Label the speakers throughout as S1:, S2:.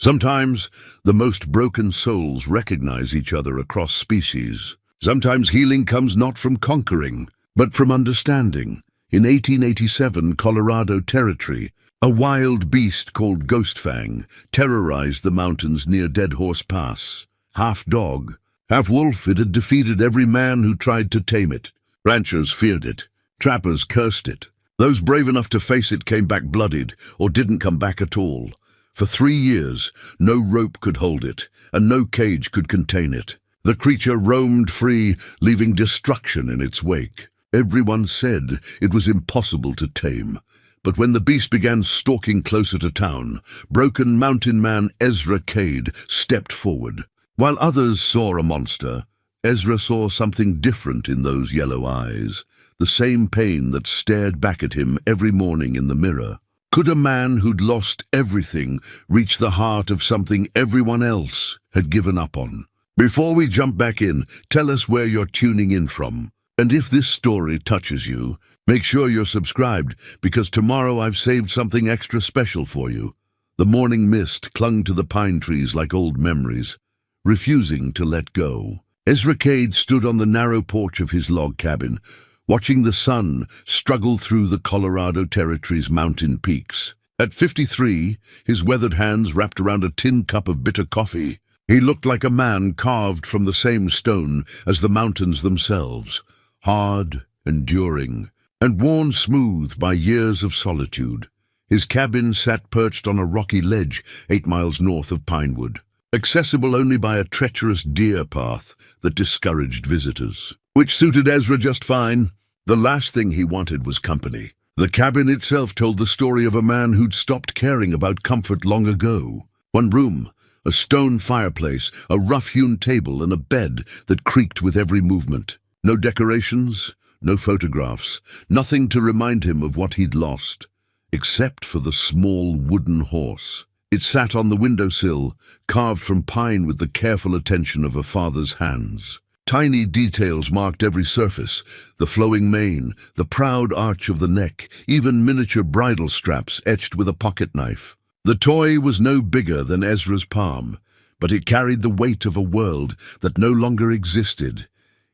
S1: Sometimes the most broken souls recognize each other across species. Sometimes healing comes not from conquering, but from understanding. In 1887, Colorado Territory, a wild beast called Ghostfang terrorized the mountains near Dead Horse Pass. Half dog, half wolf, it had defeated every man who tried to tame it. Ranchers feared it. Trappers cursed it. Those brave enough to face it came back bloodied or didn't come back at all. For 3 years, no rope could hold it, and no cage could contain it. The creature roamed free, leaving destruction in its wake. Everyone said it was impossible to tame. But when the beast began stalking closer to town, broken mountain man Ezra Cade stepped forward. While others saw a monster, Ezra saw something different in those yellow eyes, the same pain that stared back at him every morning in the mirror. Could a man who'd lost everything reach the heart of something everyone else had given up on? Before we jump back in, tell us where you're tuning in from. And if this story touches you, make sure you're subscribed, because tomorrow I've saved something extra special for you. The morning mist clung to the pine trees like old memories, refusing to let go. Ezra Cade stood on the narrow porch of his log cabin, watching the sun struggle through the Colorado Territory's mountain peaks. At 53, his weathered hands wrapped around a tin cup of bitter coffee, he looked like a man carved from the same stone as the mountains themselves, hard, enduring, and worn smooth by years of solitude. His cabin sat perched on a rocky ledge 8 miles north of Pinewood, accessible only by a treacherous deer path that discouraged visitors, which suited Ezra just fine. The last thing he wanted was company. The cabin itself told the story of a man who'd stopped caring about comfort long ago. One room, a stone fireplace, a rough-hewn table, and a bed that creaked with every movement. No decorations, no photographs, nothing to remind him of what he'd lost, except for the small wooden horse. It sat on the windowsill, carved from pine with the careful attention of a father's hands. Tiny details marked every surface, the flowing mane, the proud arch of the neck, even miniature bridle straps etched with a pocket knife. The toy was no bigger than Ezra's palm, but it carried the weight of a world that no longer existed.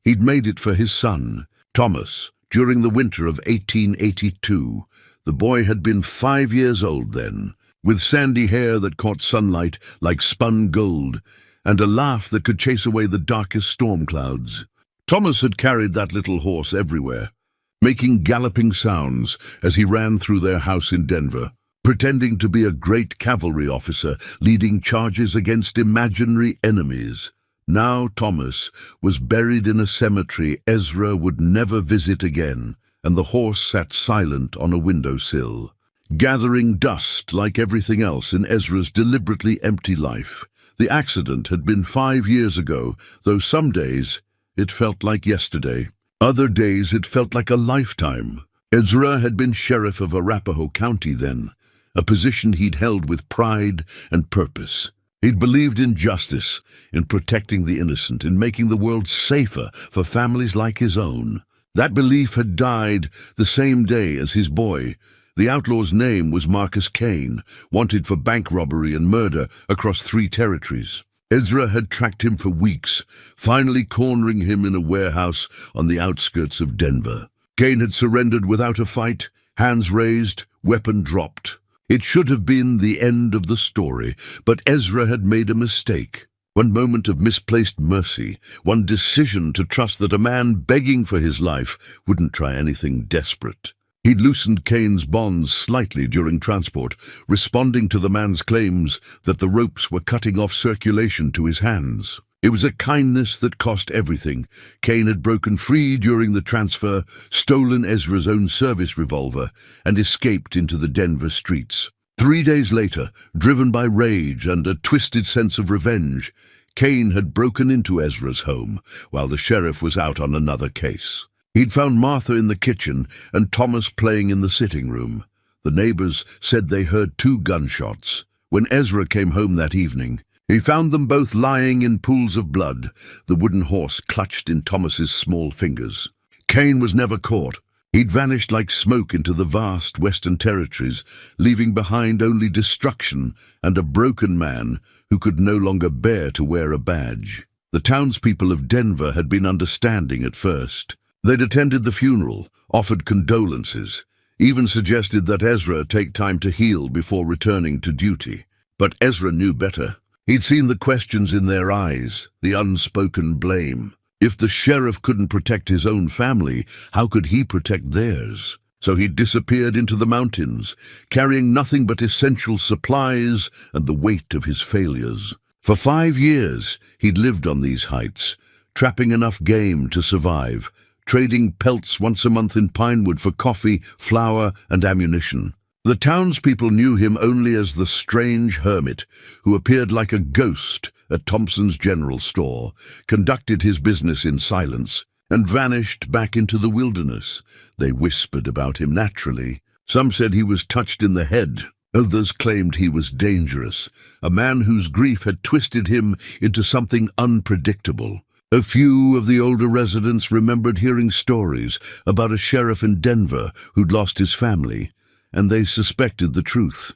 S1: He'd made it for his son, Thomas, during the winter of 1882. The boy had been 5 years old then, with sandy hair that caught sunlight like spun gold, and a laugh that could chase away the darkest storm clouds. Thomas had carried that little horse everywhere, making galloping sounds as he ran through their house in Denver, pretending to be a great cavalry officer leading charges against imaginary enemies. Now Thomas was buried in a cemetery Ezra would never visit again, and the horse sat silent on a windowsill, gathering dust like everything else in Ezra's deliberately empty life. The accident had been 5 years ago, though some days it felt like yesterday. Other days it felt like a lifetime. Ezra had been sheriff of Arapahoe County then, a position he'd held with pride and purpose. He'd believed in justice, in protecting the innocent, in making the world safer for families like his own. That belief had died the same day as his boy. The outlaw's name was Marcus Kane, wanted for bank robbery and murder across 3 territories. Ezra had tracked him for weeks, finally cornering him in a warehouse on the outskirts of Denver. Kane had surrendered without a fight, hands raised, weapon dropped. It should have been the end of the story, but Ezra had made a mistake. One moment of misplaced mercy, one decision to trust that a man begging for his life wouldn't try anything desperate. He'd loosened Kane's bonds slightly during transport, responding to the man's claims that the ropes were cutting off circulation to his hands. It was a kindness that cost everything. Kane had broken free during the transfer, stolen Ezra's own service revolver, and escaped into the Denver streets. 3 days later, driven by rage and a twisted sense of revenge, Kane had broken into Ezra's home while the sheriff was out on another case. He'd found Martha in the kitchen and Thomas playing in the sitting room. The neighbors said they heard 2 gunshots. When Ezra came home that evening, he found them both lying in pools of blood, the wooden horse clutched in Thomas's small fingers. Kane was never caught. He'd vanished like smoke into the vast Western Territories, leaving behind only destruction and a broken man who could no longer bear to wear a badge. The townspeople of Denver had been understanding at first. They'd attended the funeral, offered condolences, even suggested that Ezra take time to heal before returning to duty. But Ezra knew better. He'd seen the questions in their eyes, the unspoken blame. If the sheriff couldn't protect his own family, how could he protect theirs? So he disappeared into the mountains, carrying nothing but essential supplies and the weight of his failures. For 5 years, he'd lived on these heights, trapping enough game to survive, trading pelts once a month in Pinewood for coffee, flour, and ammunition. The townspeople knew him only as the strange hermit who appeared like a ghost at Thompson's general store, conducted his business in silence, and vanished back into the wilderness. They whispered about him naturally. Some said he was touched in the head. Others claimed he was dangerous, a man whose grief had twisted him into something unpredictable. A few of the older residents remembered hearing stories about a sheriff in Denver who'd lost his family, and they suspected the truth.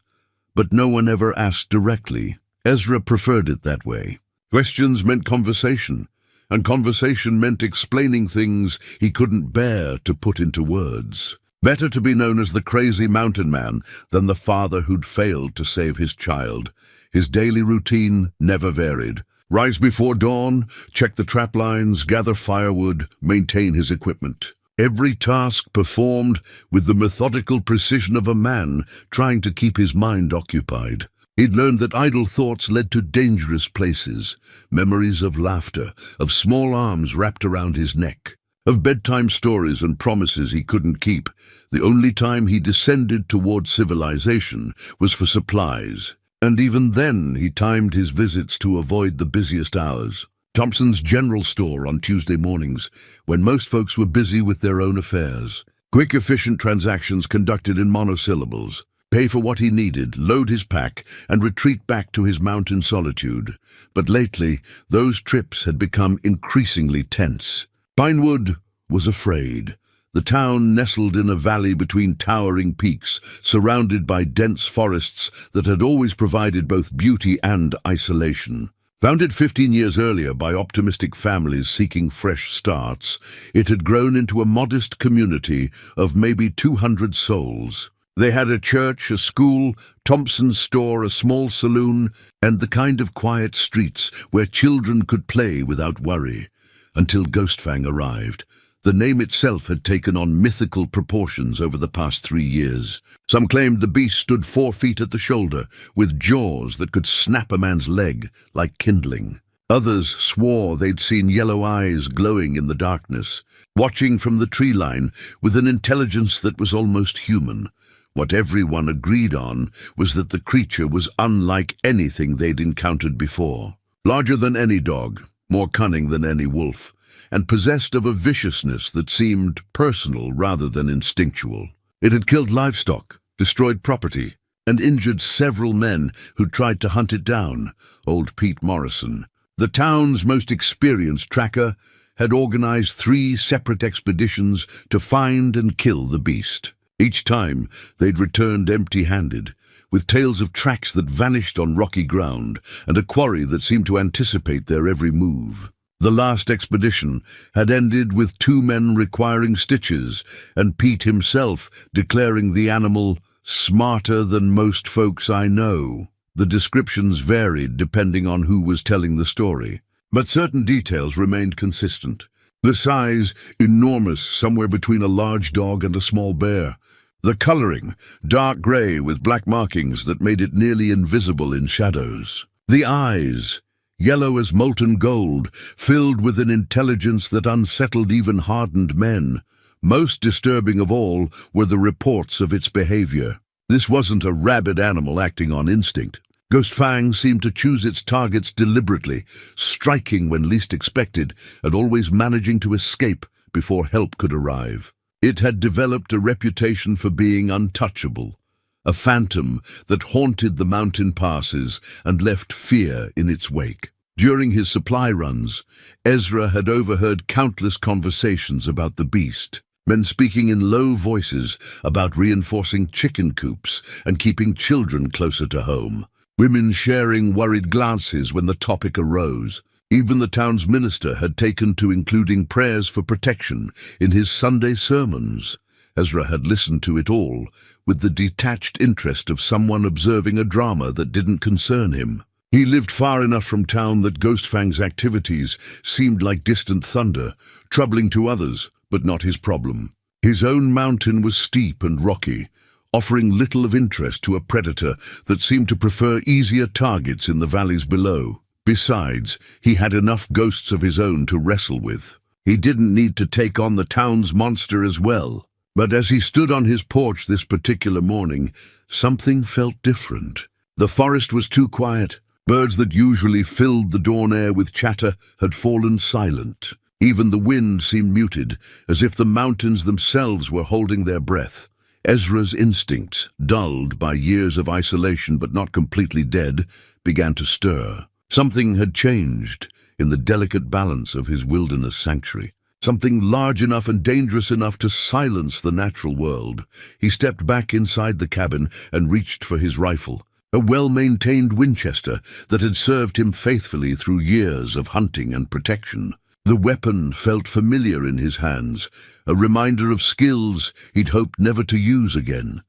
S1: But no one ever asked directly. Ezra preferred it that way. Questions meant conversation, and conversation meant explaining things he couldn't bear to put into words. Better to be known as the crazy mountain man than the father who'd failed to save his child. His daily routine never varied. Rise before dawn, check the trap lines, gather firewood, maintain his equipment. Every task performed with the methodical precision of a man trying to keep his mind occupied. He'd learned that idle thoughts led to dangerous places, memories of laughter, of small arms wrapped around his neck, of bedtime stories and promises he couldn't keep. The only time he descended toward civilization was for supplies, and even then he timed his visits to avoid the busiest hours. Thompson's general store on Tuesday mornings, when most folks were busy with their own affairs. Quick, efficient transactions conducted in monosyllables. Pay for what he needed, load his pack, and retreat back to his mountain solitude. But lately, those trips had become increasingly tense. Pinewood was afraid. The town nestled in a valley between towering peaks, surrounded by dense forests that had always provided both beauty and isolation. Founded 15 years earlier by optimistic families seeking fresh starts, it had grown into a modest community of maybe 200 souls. They had a church, a school, Thompson's store, a small saloon, and the kind of quiet streets where children could play without worry. Until Ghostfang arrived. The name itself had taken on mythical proportions over the past 3 years. Some claimed the beast stood 4 feet at the shoulder, with jaws that could snap a man's leg like kindling. Others swore they'd seen yellow eyes glowing in the darkness, watching from the tree line with an intelligence that was almost human. What everyone agreed on was that the creature was unlike anything they'd encountered before. Larger than any dog, more cunning than any wolf, and possessed of a viciousness that seemed personal rather than instinctual. It had killed livestock, destroyed property, and injured several men who tried to hunt it down. Old Pete Morrison, the town's most experienced tracker, had organized 3 separate expeditions to find and kill the beast. Each time, they'd returned empty-handed, with tales of tracks that vanished on rocky ground and a quarry that seemed to anticipate their every move. The last expedition had ended with 2 men requiring stitches, and Pete himself declaring the animal smarter than most folks I know. The descriptions varied depending on who was telling the story, but certain details remained consistent. The size, enormous, somewhere between a large dog and a small bear. The coloring, dark gray with black markings that made it nearly invisible in shadows. The eyes, yellow as molten gold, filled with an intelligence that unsettled even hardened men. Most disturbing of all were the reports of its behavior. This wasn't a rabid animal acting on instinct. Ghostfang seemed to choose its targets deliberately, striking when least expected, and always managing to escape before help could arrive. It had developed a reputation for being untouchable, a phantom that haunted the mountain passes and left fear in its wake. During his supply runs, Ezra had overheard countless conversations about the beast. Men speaking in low voices about reinforcing chicken coops and keeping children closer to home. Women sharing worried glances when the topic arose. Even the town's minister had taken to including prayers for protection in his Sunday sermons. Ezra had listened to it all with the detached interest of someone observing a drama that didn't concern him. He lived far enough from town that Ghostfang's activities seemed like distant thunder, troubling to others, but not his problem. His own mountain was steep and rocky, offering little of interest to a predator that seemed to prefer easier targets in the valleys below. Besides, he had enough ghosts of his own to wrestle with. He didn't need to take on the town's monster as well. But as he stood on his porch this particular morning, something felt different. The forest was too quiet. Birds that usually filled the dawn air with chatter had fallen silent. Even the wind seemed muted, as if the mountains themselves were holding their breath. Ezra's instincts, dulled by years of isolation but not completely dead, began to stir. Something had changed in the delicate balance of his wilderness sanctuary. Something large enough and dangerous enough to silence the natural world. He stepped back inside the cabin and reached for his rifle. A well-maintained Winchester that had served him faithfully through years of hunting and protection. The weapon felt familiar in his hands, a reminder of skills he'd hoped never to use again.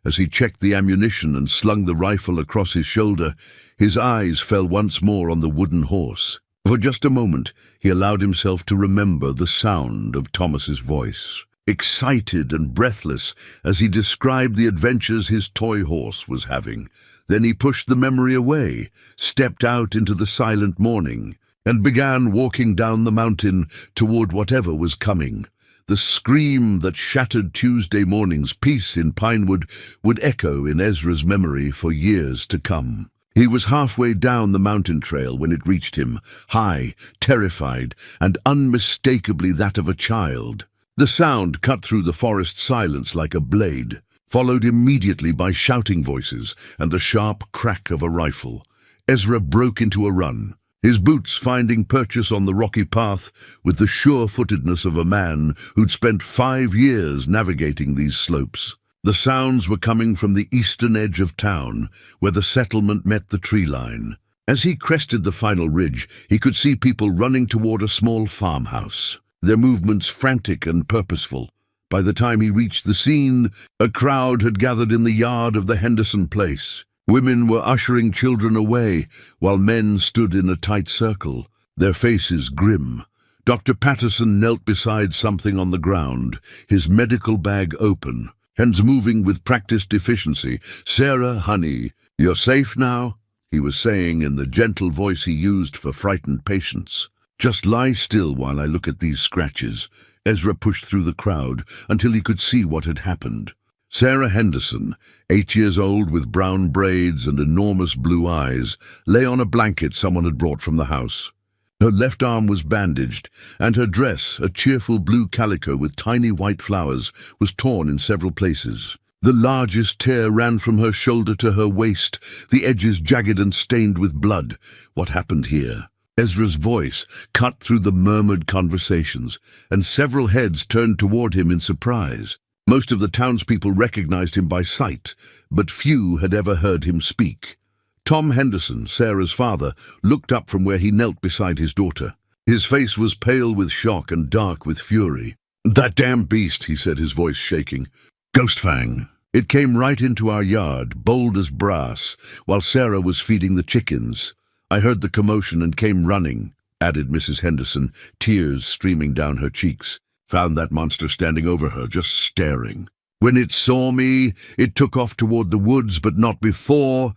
S1: As he checked the ammunition and slung the rifle across his shoulder, his eyes fell once more on the wooden horse. For just a moment, he allowed himself to remember the sound of Thomas's voice, excited and breathless as he described the adventures his toy horse was having. Then he pushed the memory away, stepped out into the silent morning, and began walking down the mountain toward whatever was coming. The scream that shattered Tuesday morning's peace in Pinewood would echo in Ezra's memory for years to come. He was halfway down the mountain trail when it reached him, high, terrified, and unmistakably that of a child. The sound cut through the forest silence like a blade, followed immediately by shouting voices and the sharp crack of a rifle. Ezra broke into a run, his boots finding purchase on the rocky path with the sure-footedness of a man who'd spent 5 years navigating these slopes. The sounds were coming from the eastern edge of town, where the settlement met the tree line. As he crested the final ridge, he could see people running toward a small farmhouse, their movements frantic and purposeful. By the time he reached the scene, a crowd had gathered in the yard of the Henderson place. Women were ushering children away, while men stood in a tight circle, their faces grim. Dr. Patterson knelt beside something on the ground, his medical bag open, hands moving with practiced efficiency. "Sarah, honey, you're safe now?" he was saying in the gentle voice he used for frightened patients. "Just lie still while I look at these scratches." Ezra pushed through the crowd until he could see what had happened. Sarah Henderson, 8 years old with brown braids and enormous blue eyes, lay on a blanket someone had brought from the house. Her left arm was bandaged, and her dress, a cheerful blue calico with tiny white flowers, was torn in several places. The largest tear ran from her shoulder to her waist, the edges jagged and stained with blood. What happened here? Ezra's voice cut through the murmured conversations, and several heads turned toward him in surprise. Most of the townspeople recognized him by sight, but few had ever heard him speak. Tom Henderson, Sarah's father, looked up from where he knelt beside his daughter. His face was pale with shock and dark with fury. "That damn beast," he said, his voice shaking. "Ghostfang. It came right into our yard, bold as brass, while Sarah was feeding the chickens. I heard the commotion and came running," added Mrs. Henderson, tears streaming down her cheeks. "Found that monster standing over her, just staring. When it saw me, it took off toward the woods, but not before."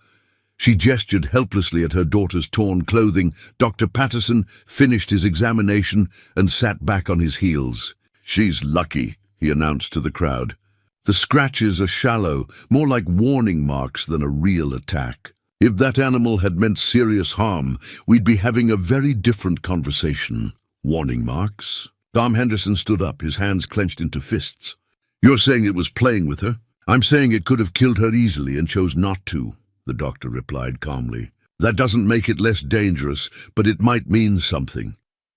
S1: She gestured helplessly at her daughter's torn clothing. Dr. Patterson finished his examination and sat back on his heels. "She's lucky," he announced to the crowd. "The scratches are shallow, more like warning marks than a real attack. If that animal had meant serious harm, we'd be having a very different conversation." "Warning marks?" Tom Henderson stood up, his hands clenched into fists. "You're saying it was playing with her?" "I'm saying it could have killed her easily and chose not to," the doctor replied calmly. "That doesn't make it less dangerous, but it might mean something."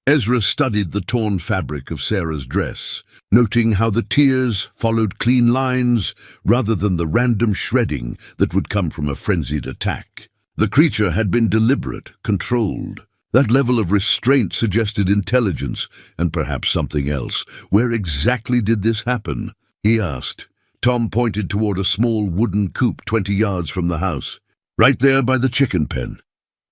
S1: Ezra studied the torn fabric of Sarah's dress, noting how the tears followed clean lines rather than the random shredding that would come from a frenzied attack. The creature had been deliberate, controlled. That level of restraint suggested intelligence and perhaps something else. Where exactly did this happen? He asked. Tom pointed toward a small wooden coop 20 yards from the house. Right there by the chicken pen.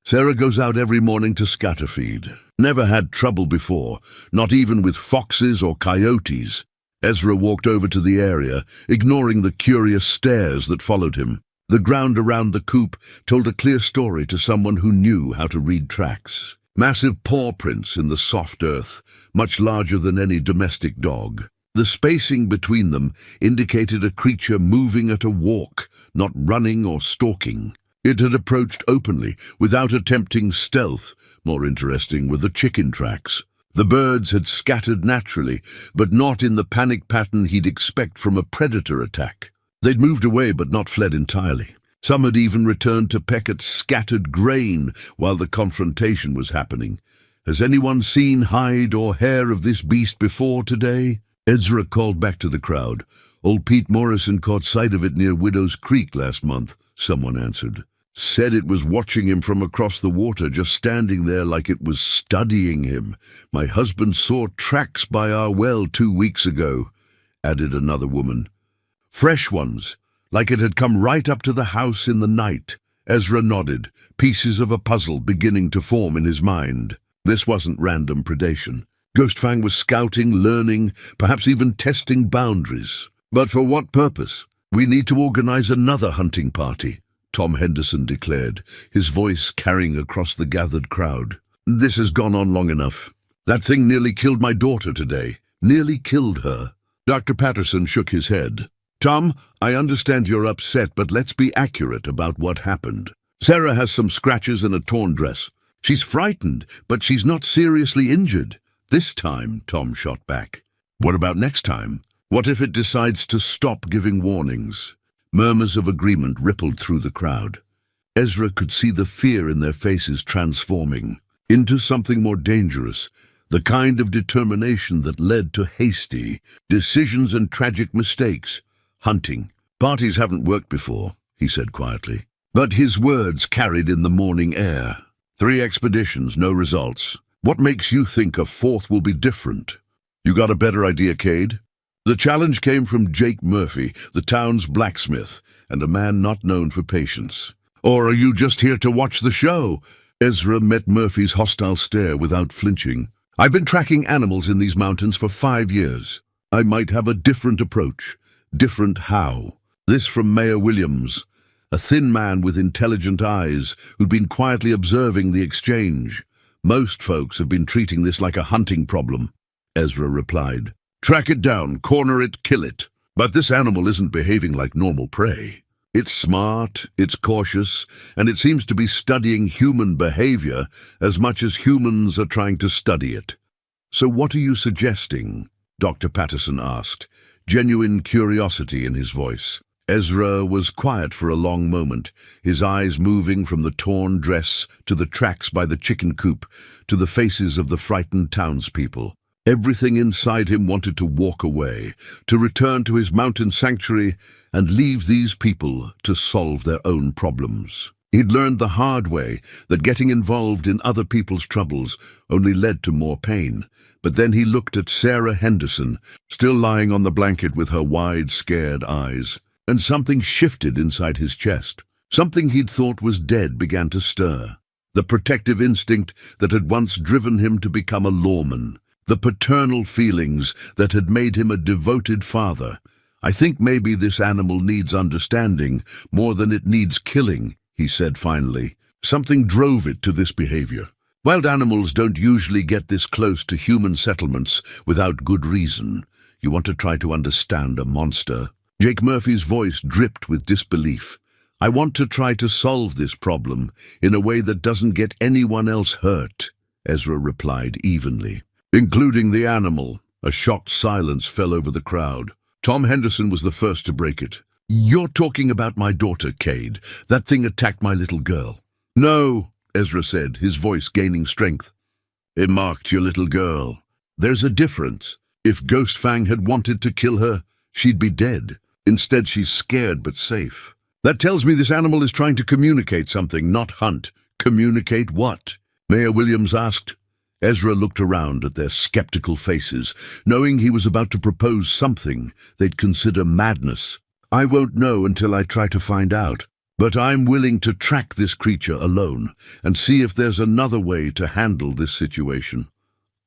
S1: Sarah goes out every morning to scatter feed. Never had trouble before, not even with foxes or coyotes. Ezra walked over to the area, ignoring the curious stares that followed him. The ground around the coop told a clear story to someone who knew how to read tracks. Massive paw prints in the soft earth, much larger than any domestic dog. The spacing between them indicated a creature moving at a walk, not running or stalking. It had approached openly, without attempting stealth. More interesting were the chicken tracks. The birds had scattered naturally, but not in the panic pattern he'd expect from a predator attack. They'd moved away but not fled entirely. Some had even returned to peck at scattered grain while the confrontation was happening. Has anyone seen hide or hair of this beast before today? Ezra called back to the crowd. Old Pete Morrison caught sight of it near Widow's Creek last month, someone answered. Said it was watching him from across the water, just standing there like it was studying him. My husband saw tracks by our well 2 weeks ago, added another woman. Fresh ones, like it had come right up to the house in the night. Ezra nodded, pieces of a puzzle beginning to form in his mind. This wasn't random predation. Ghostfang was scouting, learning, perhaps even testing boundaries. But for what purpose? We need to organize another hunting party, Tom Henderson declared, his voice carrying across the gathered crowd. This has gone on long enough. That thing nearly killed my daughter today. Nearly killed her. Dr. Patterson shook his head. Tom, I understand you're upset, but let's be accurate about what happened. Sarah has some scratches and a torn dress. She's frightened, but she's not seriously injured. This time, Tom shot back. What about next time? What if it decides to stop giving warnings? Murmurs of agreement rippled through the crowd. Ezra could see the fear in their faces transforming into something more dangerous, the kind of determination that led to hasty decisions and tragic mistakes. Hunting. Parties haven't worked before, he said quietly. But his words carried in the morning air. 3 expeditions, no results. What makes you think a 4th will be different? You got a better idea, Cade? The challenge came from Jake Murphy, the town's blacksmith, and a man not known for patience. Or are you just here to watch the show? Ezra met Murphy's hostile stare without flinching. I've been tracking animals in these mountains for 5 years. I might have a different approach. Different how? This from Mayor Williams, a thin man with intelligent eyes who'd been quietly observing the exchange. Most folks have been treating this like a hunting problem, Ezra replied. Track it down, corner it, kill it. But this animal isn't behaving like normal prey. It's smart, it's cautious, and it seems to be studying human behavior as much as humans are trying to study it. So what are you suggesting? Dr. Patterson asked, genuine curiosity in his voice. Ezra was quiet for a long moment, his eyes moving from the torn dress to the tracks by the chicken coop to the faces of the frightened townspeople. Everything inside him wanted to walk away, to return to his mountain sanctuary and leave these people to solve their own problems. He'd learned the hard way that getting involved in other people's troubles only led to more pain. But then he looked at Sarah Henderson, still lying on the blanket with her wide, scared eyes, and something shifted inside his chest. Something he'd thought was dead began to stir. The protective instinct that had once driven him to become a lawman. The paternal feelings that had made him a devoted father. I think maybe this animal needs understanding more than it needs killing, he said finally. Something drove it to this behavior. Wild animals don't usually get this close to human settlements without good reason. You want to try to understand a monster. Jake Murphy's voice dripped with disbelief. I want to try to solve this problem in a way that doesn't get anyone else hurt, Ezra replied evenly. Including the animal. A shocked silence fell over the crowd. Tom Henderson was the first to break it. You're talking about my daughter, Cade. That thing attacked my little girl. No, Ezra said, his voice gaining strength. It marked your little girl. There's a difference. If Ghost Fang had wanted to kill her, she'd be dead. Instead, she's scared but safe. That tells me this animal is trying to communicate something, not hunt. Communicate what? Mayor Williams asked. Ezra looked around at their skeptical faces, knowing he was about to propose something they'd consider madness. I won't know until I try to find out. But I'm willing to track this creature alone and see if there's another way to handle this situation.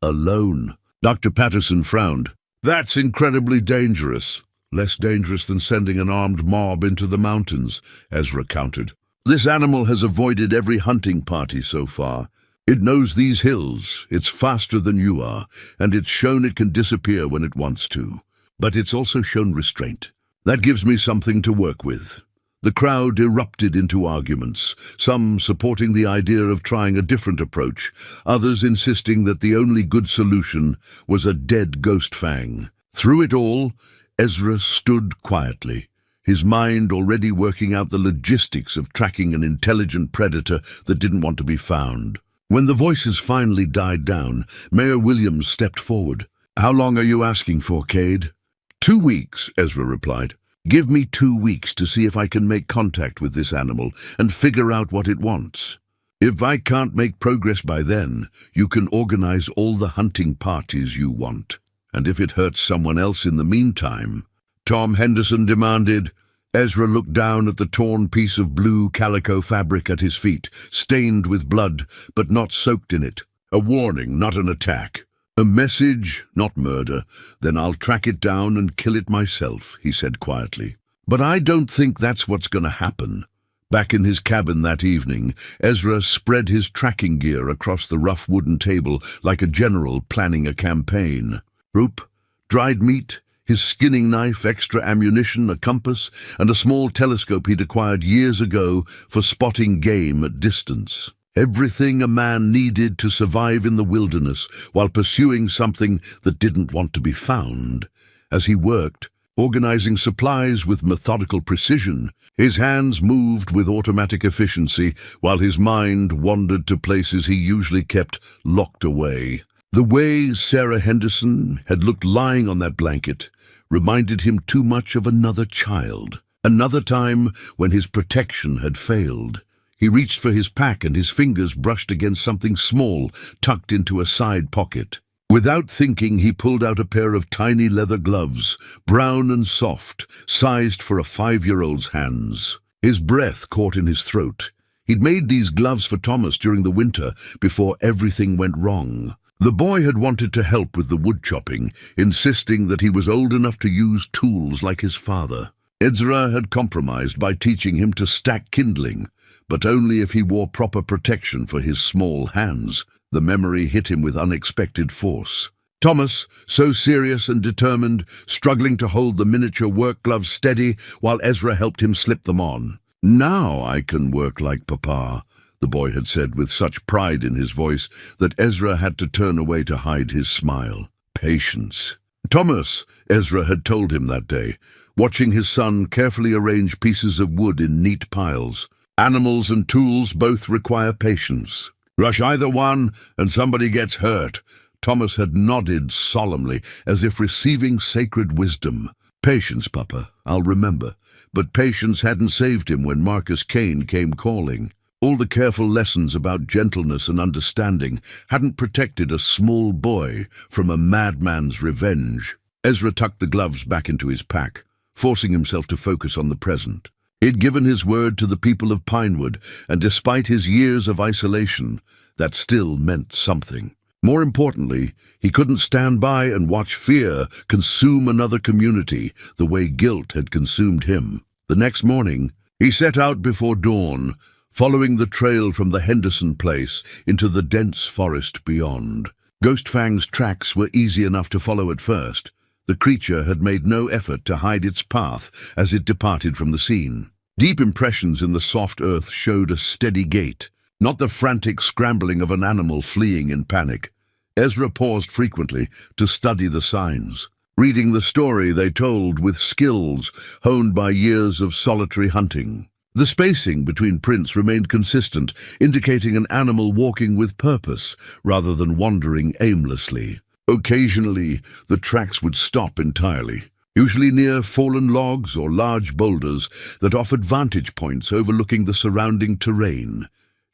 S1: Alone. Dr. Patterson frowned. That's incredibly dangerous. Less dangerous than sending an armed mob into the mountains, Ezra countered. This animal has avoided every hunting party so far. It knows these hills, it's faster than you are, and it's shown it can disappear when it wants to. But it's also shown restraint. That gives me something to work with. The crowd erupted into arguments, some supporting the idea of trying a different approach, others insisting that the only good solution was a dead Ghost Fang. Through it all, Ezra stood quietly, his mind already working out the logistics of tracking an intelligent predator that didn't want to be found. When the voices finally died down, Mayor Williams stepped forward. "How long are you asking for, Cade?" 2 weeks, Ezra replied. "Give me 2 weeks to see if I can make contact with this animal and figure out what it wants. If I can't make progress by then, you can organize all the hunting parties you want. And if it hurts someone else in the meantime," Tom Henderson demanded. Ezra looked down at the torn piece of blue calico fabric at his feet, stained with blood, but not soaked in it. "A warning, not an attack. A message, not murder. Then I'll track it down and kill it myself," he said quietly. "But I don't think that's what's going to happen." Back in his cabin that evening, Ezra spread his tracking gear across the rough wooden table like a general planning a campaign. Rope, dried meat, his skinning knife, extra ammunition, a compass, and a small telescope he'd acquired years ago for spotting game at distance. Everything a man needed to survive in the wilderness while pursuing something that didn't want to be found. As he worked, organizing supplies with methodical precision, his hands moved with automatic efficiency while his mind wandered to places he usually kept locked away. The way Sarah Henderson had looked lying on that blanket reminded him too much of another child, another time when his protection had failed. He reached for his pack and his fingers brushed against something small tucked into a side pocket. Without thinking, he pulled out a pair of tiny leather gloves, brown and soft, sized for a 5-year-old's hands. His breath caught in his throat. He'd made these gloves for Thomas during the winter before everything went wrong. The boy had wanted to help with the wood chopping, insisting that he was old enough to use tools like his father. Ezra had compromised by teaching him to stack kindling, but only if he wore proper protection for his small hands. The memory hit him with unexpected force. Thomas, so serious and determined, struggling to hold the miniature work gloves steady while Ezra helped him slip them on. "Now I can work like Papa," the boy had said with such pride in his voice that Ezra had to turn away to hide his smile. Patience. "Thomas," Ezra had told him that day, watching his son carefully arrange pieces of wood in neat piles. "Animals and tools both require patience. Rush either one and somebody gets hurt." Thomas had nodded solemnly, as if receiving sacred wisdom. "Patience, Papa, I'll remember." But patience hadn't saved him when Marcus Kane came calling. All the careful lessons about gentleness and understanding hadn't protected a small boy from a madman's revenge. Ezra tucked the gloves back into his pack, forcing himself to focus on the present. He'd given his word to the people of Pinewood, and despite his years of isolation, that still meant something. More importantly, he couldn't stand by and watch fear consume another community the way guilt had consumed him. The next morning, he set out before dawn, following the trail from the Henderson place into the dense forest beyond. Ghost Fang's tracks were easy enough to follow at first. The creature had made no effort to hide its path as it departed from the scene. Deep impressions in the soft earth showed a steady gait, not the frantic scrambling of an animal fleeing in panic. Ezra paused frequently to study the signs, reading the story they told with skills honed by years of solitary hunting. The spacing between prints remained consistent, indicating an animal walking with purpose rather than wandering aimlessly. Occasionally, the tracks would stop entirely, usually near fallen logs or large boulders that offered vantage points overlooking the surrounding terrain.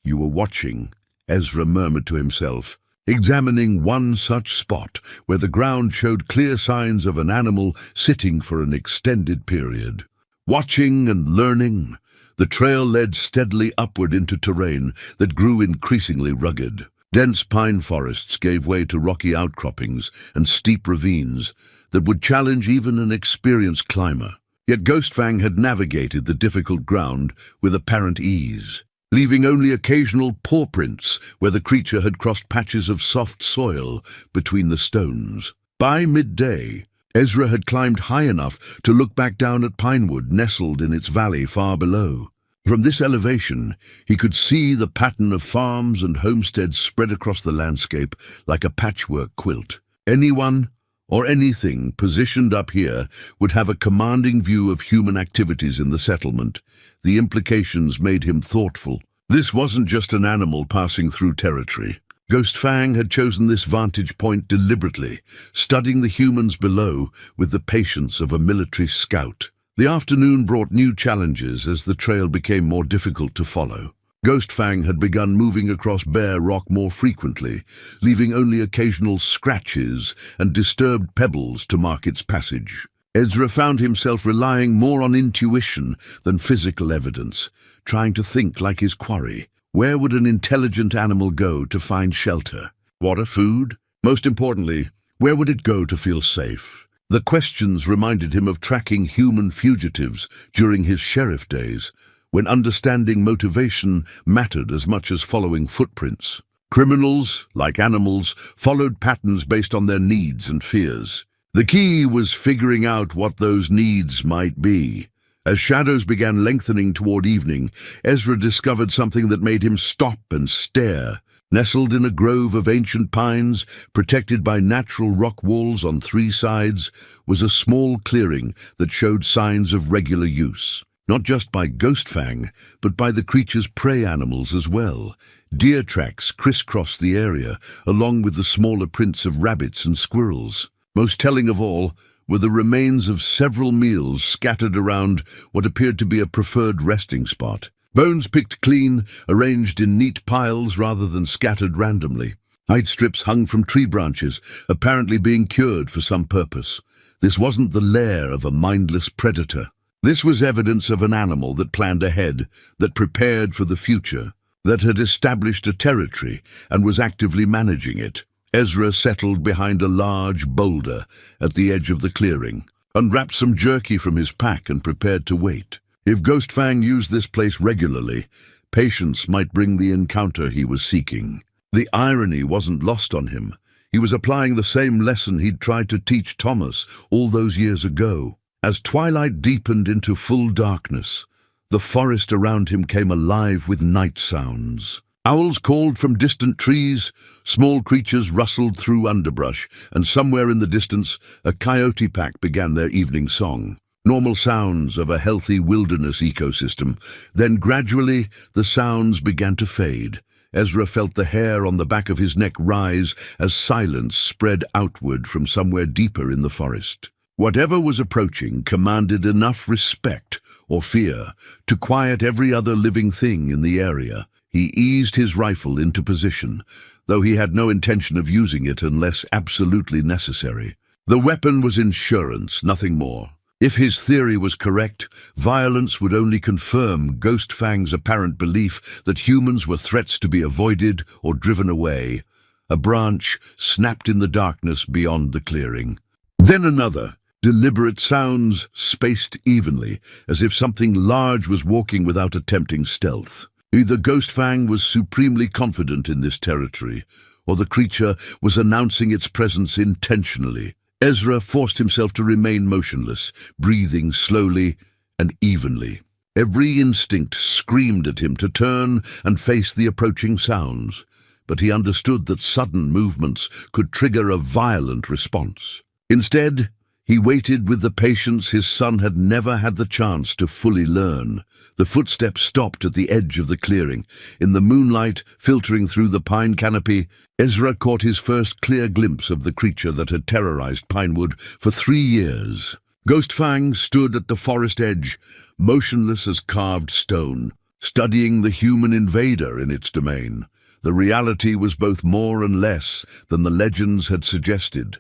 S1: "You were watching," Ezra murmured to himself, examining one such spot where the ground showed clear signs of an animal sitting for an extended period. Watching and learning, the trail led steadily upward into terrain that grew increasingly rugged. Dense pine forests gave way to rocky outcroppings and steep ravines that would challenge even an experienced climber. Yet Ghostfang had navigated the difficult ground with apparent ease, leaving only occasional paw prints where the creature had crossed patches of soft soil between the stones. By midday, Ezra had climbed high enough to look back down at Pinewood nestled in its valley far below. From this elevation, he could see the pattern of farms and homesteads spread across the landscape like a patchwork quilt. Anyone or anything positioned up here would have a commanding view of human activities in the settlement. The implications made him thoughtful. This wasn't just an animal passing through territory. Ghostfang had chosen this vantage point deliberately, studying the humans below with the patience of a military scout. The afternoon brought new challenges as the trail became more difficult to follow. Ghostfang had begun moving across bare rock more frequently, leaving only occasional scratches and disturbed pebbles to mark its passage. Ezra found himself relying more on intuition than physical evidence, trying to think like his quarry. Where would an intelligent animal go to find shelter? Water, food? Most importantly, where would it go to feel safe? The questions reminded him of tracking human fugitives during his sheriff days, when understanding motivation mattered as much as following footprints. Criminals, like animals, followed patterns based on their needs and fears. The key was figuring out what those needs might be. As shadows began lengthening toward evening, Ezra discovered something that made him stop and stare. Nestled in a grove of ancient pines, protected by natural rock walls on three sides, was a small clearing that showed signs of regular use. Not just by Ghostfang, but by the creature's prey animals as well. Deer tracks crisscrossed the area, along with the smaller prints of rabbits and squirrels. Most telling of all were the remains of several meals scattered around what appeared to be a preferred resting spot. Bones picked clean, arranged in neat piles rather than scattered randomly. Hide strips hung from tree branches, apparently being cured for some purpose. This wasn't the lair of a mindless predator. This was evidence of an animal that planned ahead, that prepared for the future, that had established a territory and was actively managing it. Ezra settled behind a large boulder at the edge of the clearing, unwrapped some jerky from his pack and prepared to wait. If Ghostfang used this place regularly, patience might bring the encounter he was seeking. The irony wasn't lost on him. He was applying the same lesson he'd tried to teach Thomas all those years ago. As twilight deepened into full darkness, the forest around him came alive with night sounds. Owls called from distant trees, small creatures rustled through underbrush, and somewhere in the distance, a coyote pack began their evening song. Normal sounds of a healthy wilderness ecosystem. Then gradually, the sounds began to fade. Ezra felt the hair on the back of his neck rise as silence spread outward from somewhere deeper in the forest. Whatever was approaching commanded enough respect or fear to quiet every other living thing in the area. He eased his rifle into position, though he had no intention of using it unless absolutely necessary. The weapon was insurance, nothing more. If his theory was correct, violence would only confirm Ghostfang's apparent belief that humans were threats to be avoided or driven away. A branch snapped in the darkness beyond the clearing. Then another. Deliberate sounds spaced evenly, as if something large was walking without attempting stealth. Either Ghostfang was supremely confident in this territory, or the creature was announcing its presence intentionally. Ezra forced himself to remain motionless, breathing slowly and evenly. Every instinct screamed at him to turn and face the approaching sounds, but he understood that sudden movements could trigger a violent response. Instead, He waited with the patience his son had never had the chance to fully learn. The footsteps stopped at the edge of the clearing. In the moonlight filtering through the pine canopy, Ezra caught his first clear glimpse of the creature that had terrorized Pinewood for 3 years. Ghost Fang stood at the forest edge, motionless as carved stone, studying the human invader in its domain. The reality was both more and less than the legends had suggested.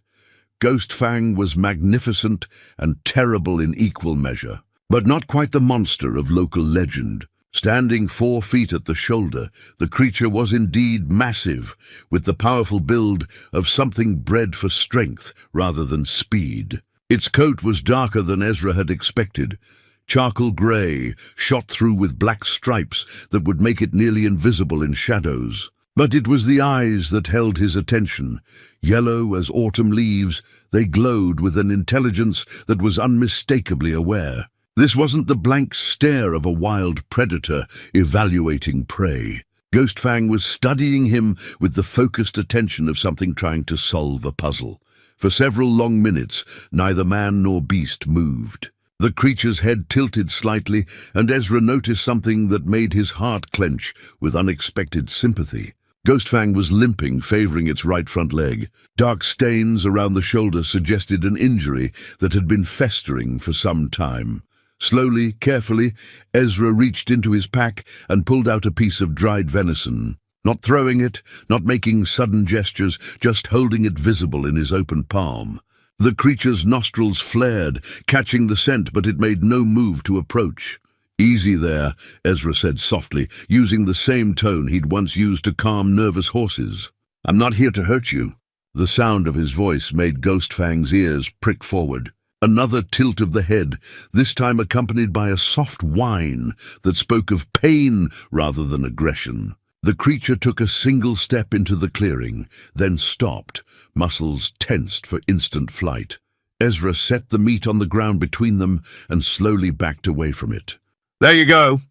S1: Ghost Fang was magnificent and terrible in equal measure, but not quite the monster of local legend. Standing 4 feet at the shoulder, the creature was indeed massive, with the powerful build of something bred for strength rather than speed. Its coat was darker than Ezra had expected, charcoal grey, shot through with black stripes that would make it nearly invisible in shadows. But it was the eyes that held his attention. Yellow as autumn leaves, they glowed with an intelligence that was unmistakably aware. This wasn't the blank stare of a wild predator evaluating prey. Ghost Fang was studying him with the focused attention of something trying to solve a puzzle. For several long minutes, neither man nor beast moved. The creature's head tilted slightly, and Ezra noticed something that made his heart clench with unexpected sympathy. Ghost Fang was limping, favoring its right front leg. Dark stains around the shoulder suggested an injury that had been festering for some time. Slowly, carefully, Ezra reached into his pack and pulled out a piece of dried venison. Not throwing it, not making sudden gestures, just holding it visible in his open palm. The creature's nostrils flared, catching the scent, but it made no move to approach. "Easy there," Ezra said softly, using the same tone he'd once used to calm nervous horses. "I'm not here to hurt you." The sound of his voice made Ghost Fang's ears prick forward. Another tilt of the head, this time accompanied by a soft whine that spoke of pain rather than aggression. The creature took a single step into the clearing, then stopped, muscles tensed for instant flight. Ezra set the meat on the ground between them and slowly backed away from it. "There you go.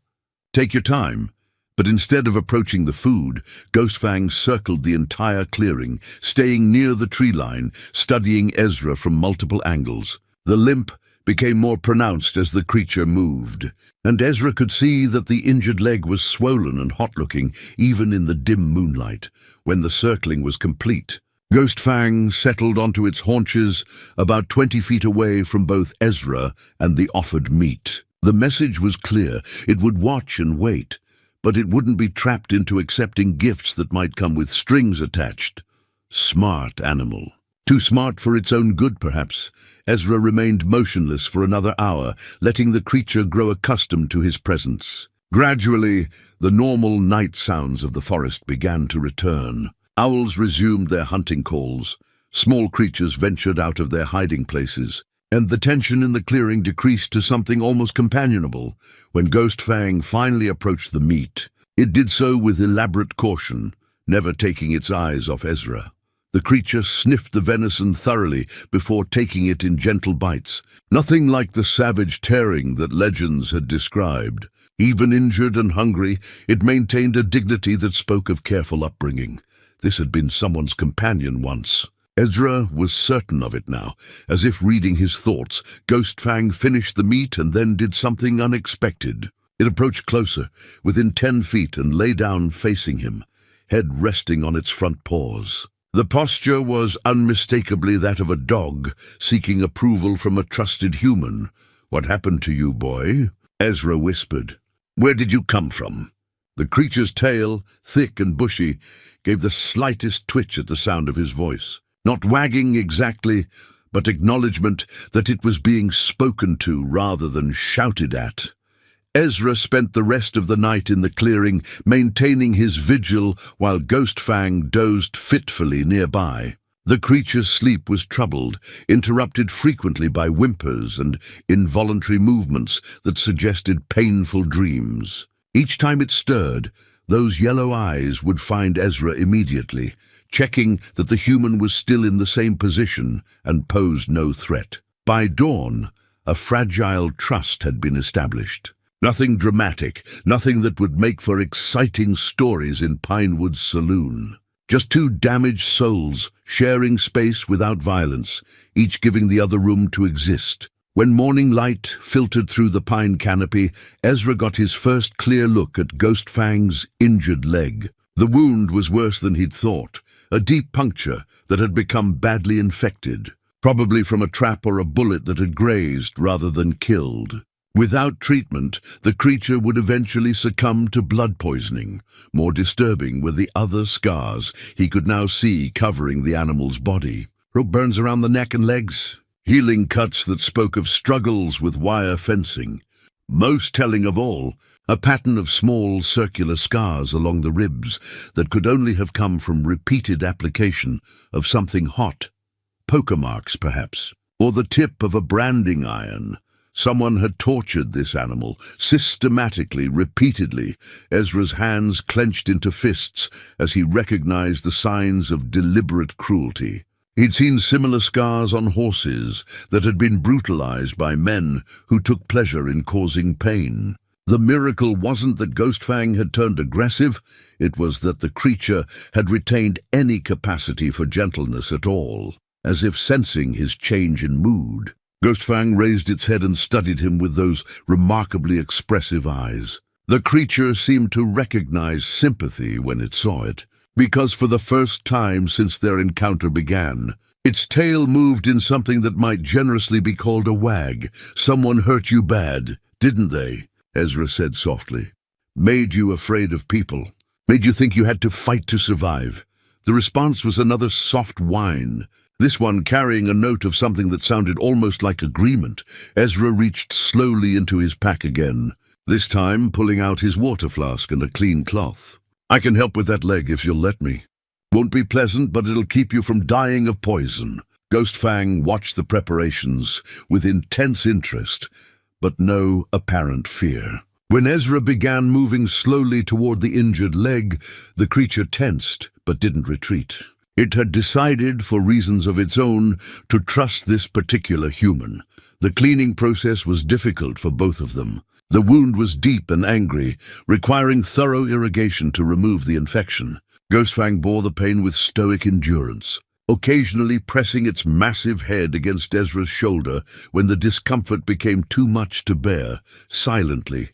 S1: Take your time." But instead of approaching the food, Ghost Fang circled the entire clearing, staying near the tree line, studying Ezra from multiple angles. The limp became more pronounced as the creature moved, and Ezra could see that the injured leg was swollen and hot-looking even in the dim moonlight. When the circling was complete, Ghost Fang settled onto its haunches about 20 feet away from both Ezra and the offered meat. The message was clear. It would watch and wait, but it wouldn't be trapped into accepting gifts that might come with strings attached. Smart animal. Too smart for its own good, perhaps. Ezra remained motionless for another hour, letting the creature grow accustomed to his presence. Gradually, the normal night sounds of the forest began to return. Owls resumed their hunting calls. Small creatures ventured out of their hiding places, and the tension in the clearing decreased to something almost companionable. When Ghost Fang finally approached the meat, it did so with elaborate caution, never taking its eyes off Ezra. The creature sniffed the venison thoroughly before taking it in gentle bites. Nothing like the savage tearing that legends had described. Even injured and hungry, it maintained a dignity that spoke of careful upbringing. This had been someone's companion once. Ezra was certain of it now. As if reading his thoughts, Ghost Fang finished the meat and then did something unexpected. It approached closer, within 10 feet, and lay down facing him, head resting on its front paws. The posture was unmistakably that of a dog, seeking approval from a trusted human. "What happened to you, boy?" Ezra whispered. "Where did you come from?" The creature's tail, thick and bushy, gave the slightest twitch at the sound of his voice. Not wagging exactly, but acknowledgement that it was being spoken to rather than shouted at. Ezra spent the rest of the night in the clearing, maintaining his vigil while Ghost Fang dozed fitfully nearby. The creature's sleep was troubled, interrupted frequently by whimpers and involuntary movements that suggested painful dreams. Each time it stirred, those yellow eyes would find Ezra immediately, checking that the human was still in the same position and posed no threat. By dawn, a fragile trust had been established. Nothing dramatic, nothing that would make for exciting stories in Pinewood's saloon. Just two damaged souls, sharing space without violence, each giving the other room to exist. When morning light filtered through the pine canopy, Ezra got his first clear look at Ghost Fang's injured leg. The wound was worse than he'd thought, a deep puncture that had become badly infected, probably from a trap or a bullet that had grazed rather than killed. Without treatment, the creature would eventually succumb to blood poisoning. More disturbing were the other scars he could now see covering the animal's body. Rope burns around the neck and legs, healing cuts that spoke of struggles with wire fencing. Most telling of all, a pattern of small circular scars along the ribs that could only have come from repeated application of something hot. Poker marks, perhaps, or the tip of a branding iron. Someone had tortured this animal, systematically, repeatedly. Ezra's hands clenched into fists as he recognized the signs of deliberate cruelty. He'd seen similar scars on horses that had been brutalized by men who took pleasure in causing pain. The miracle wasn't that Ghost Fang had turned aggressive, it was that the creature had retained any capacity for gentleness at all, as if sensing his change in mood. Ghost Fang raised its head and studied him with those remarkably expressive eyes. The creature seemed to recognize sympathy when it saw it, because for the first time since their encounter began, its tail moved in something that might generously be called a wag. "Someone hurt you bad, didn't they?" Ezra said softly. "Made you afraid of people. Made you think you had to fight to survive." The response was another soft whine, this one carrying a note of something that sounded almost like agreement. Ezra reached slowly into his pack again, this time pulling out his water flask and a clean cloth. "I can help with that leg if you'll let me. Won't be pleasant, but it'll keep you from dying of poison." Ghost Fang watched the preparations with intense interest, but no apparent fear. When Ezra began moving slowly toward the injured leg, the creature tensed but didn't retreat. It had decided, for reasons of its own, to trust this particular human. The cleaning process was difficult for both of them. The wound was deep and angry, requiring thorough irrigation to remove the infection. Ghost Fang bore the pain with stoic endurance, occasionally pressing its massive head against Ezra's shoulder when the discomfort became too much to bear, silently.